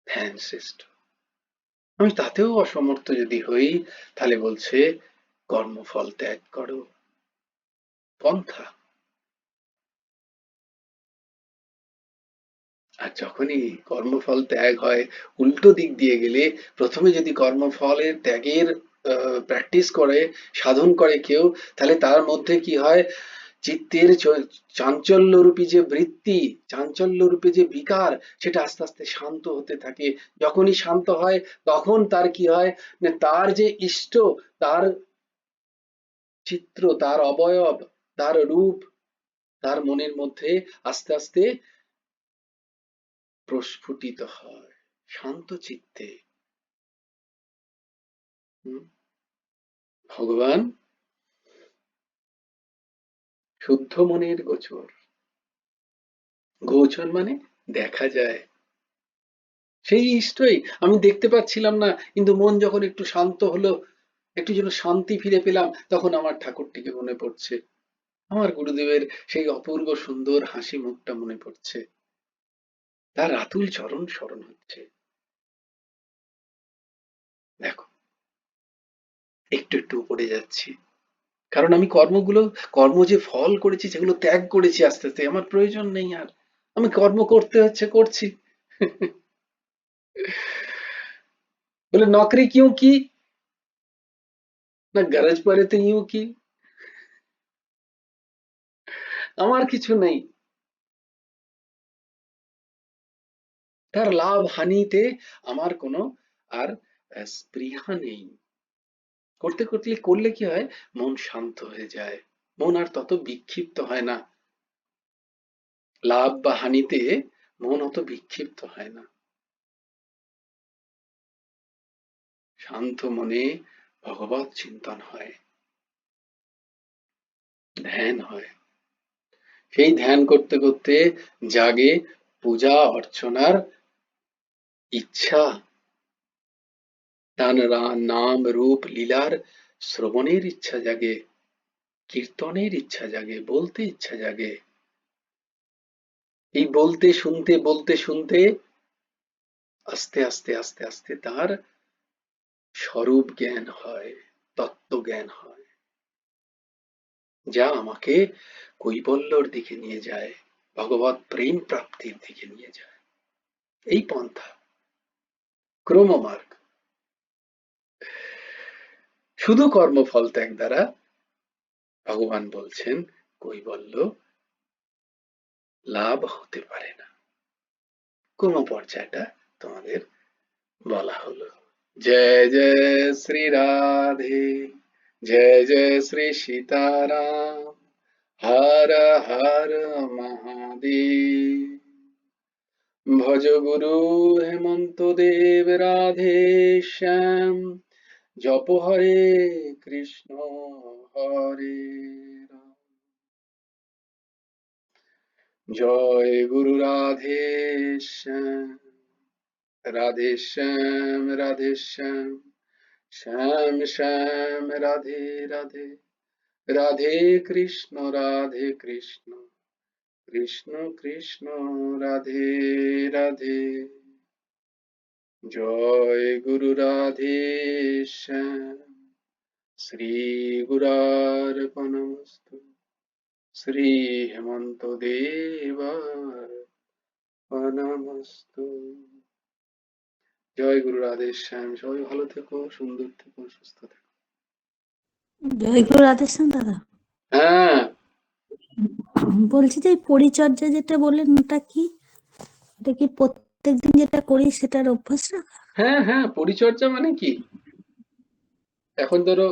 Speaker 1: ধ্যান শ্রেষ্ঠ। আমি তাতেও অসমর্থ যদি হই, তাহলে বলছে কর্মফল ত্যাগ করো। পন্থা। আর যখনই কর্মফল ত্যাগ হয় উল্টো দিক দিয়ে গেলে, প্রথমে যদি কর্মফলের ত্যাগের প্র্যাকটিস করে, সাধন করে কেউ, তাহলে তার মধ্যে কি হয়, চিত্তের চাঞ্চল্যরূপী যে বৃত্তি, চাঞ্চল্যরূপী যে বিকার, সেটা আস্তে আস্তে শান্ত হতে থাকে। যখনই শান্ত হয় তখন তার কি হয়, না তার যে ইষ্ট, তার চিত্র, তার অবয়ব, তার রূপ, তার মনের মধ্যে আস্তে আস্তে প্রস্ফুটিত হয় শান্ত চিত্তে। ভগবান শুদ্ধ মনের গোচর। গোচর মানে দেখা যায়। সেই ইষ্টই আমি দেখতে পাচ্ছিলাম না, কিন্তু মন যখন একটু শান্ত হলো, একটু যেন শান্তি ফিরে পেলাম, তখন আমার ঠাকুরটিকে মনে পড়ছে, আমার গুরুদেবের সেই অপূর্ব সুন্দর হাসি মুখটা মনে পড়ছে, তার আতুল চরণ স্মরণ হচ্ছে। দেখো, একটু একটু উপরে যাচ্ছি, কারণ আমি কর্ম যে ফল করেছি সেগুলো ত্যাগ করেছি আস্তে আস্তে। আমার প্রয়োজন নেই আর, আমি কর্ম করতে হচ্ছে করছি। বলে নকরি কিউ কি, না গরজ পড়ে তো ইউ কি, আমার কিছু নেই। তার লাভ হানিতে আমার কোনো আর স্পৃহা নেই। করতে করতে করলে কি হয়, মন শান্ত হয়ে যায়, মন আর তত বিক্ষিপ্ত হয় না। লাভ বা হানিতে মন অত বিক্ষিপ্ত হয় না। শান্ত মনে ভগবত চিন্তন হয়, ধ্যান হয়। সেই ধ্যান করতে করতে জাগে পূজা অর্চনার ইচ্ছা, তার নাম রূপ লীলার শ্রবণের ইচ্ছা জাগে, কীর্তনের ইচ্ছা জাগে, বলতে ইচ্ছা জাগে। এই বলতে শুনতে আস্তে আস্তে আস্তে আস্তে তার স্বরূপ জ্ঞান হয়, তত্ত্ব জ্ঞান হয়, যা আমাকে কৈবল্যর দিকে নিয়ে যায়, ভগবত প্রেম প্রাপ্তির দিকে নিয়ে যায়। এই পন্থা, ক্রমমার্গ। শুধু কর্মফল ত্যাগ দ্বারা ভগবান বলছেন কৈবল্য লাভ হতে পারে না। ক্রম পর্যায়টা তোমাদের বলা হলো। জয় জয় শ্রী রাধে, জয় জয় শ্রী সীতারাম, হর হর মহাদেব। ভজ গুরু হেমন্ত দেব রাধে শ্যাম, জপ হরে কৃষ্ণ হরে রাম। জয় গুরু রাধে শ্যাম, রাধে শ্যাম রাধে শ্যাম, শ্যাম শ্যাম রাধে রাধে, রাধে কৃষ্ণ কৃষ্ণ কৃষ্ণ রাধে রাধে। জয় গুরু রাধে শ্যাম। শ্রী গুরার্পণমস্তু। শ্রী হেমন্ত দেবার্পণমস্তু। জয় গুরু রাধে শ্যাম। সবাই ভালো থেকো, সুন্দর থেকো, সুস্থ থেকো।
Speaker 6: জয় গুরু রাধেশ্যাম দাদা।
Speaker 1: হ্যাঁ,
Speaker 6: বলছি যে এই পরিচর্যা যেটা বললেন ওটা কি? এটা কি প্রত্যেকদিন যেটা করি সেটার অভ্যাস রাখা?
Speaker 1: হ্যাঁ, হ্যাঁ, পরিচর্যা মানে কি? এখন ধরো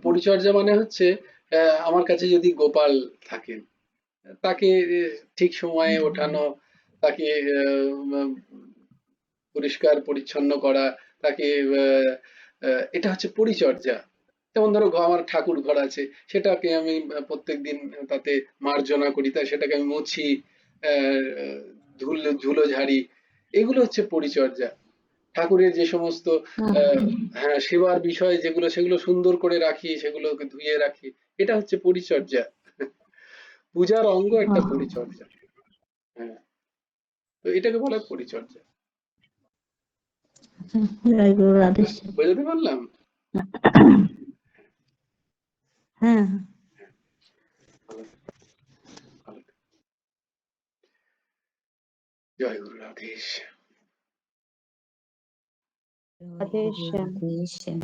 Speaker 1: পরিচর্যা মানে হচ্ছে, আমার কাছে যদি গোপাল থাকেন, তাকে ঠিক সময়ে ওঠানো, তাকে পরিষ্কার পরিচ্ছন্ন করা, তাকে এটা হচ্ছে পরিচর্যা। যেমন ধরো আমার ঠাকুর ঘর আছে, সেটাকে আমি প্রত্যেকদিন তাতে মার্জনা করি, তাই সেটাকে আমি মুছি, ধুলো ঝাড়ি, এগুলো হচ্ছে পরিচর্যা। ঠাকুরের যে সমস্ত হ্যাঁ সেবার বিষয় যেগুলো, সেগুলো সুন্দর করে রাখি, সেগুলোকে ধুয়ে রাখি, এটা হচ্ছে পরিচর্যা। পূজার অঙ্গ একটা পরিচর্যা। হ্যাঁ। তো এটাকে বলা হয় পরিচর্যা।
Speaker 6: জয় গুরু রাধে শ্যাম।
Speaker 1: বোঝাতে পারলাম?
Speaker 6: হ্যাঁ
Speaker 1: ভালো ভালো। জয় গুরু রাধেশ।
Speaker 4: রাধে শ্যাম।
Speaker 6: রাধে শ্যাম।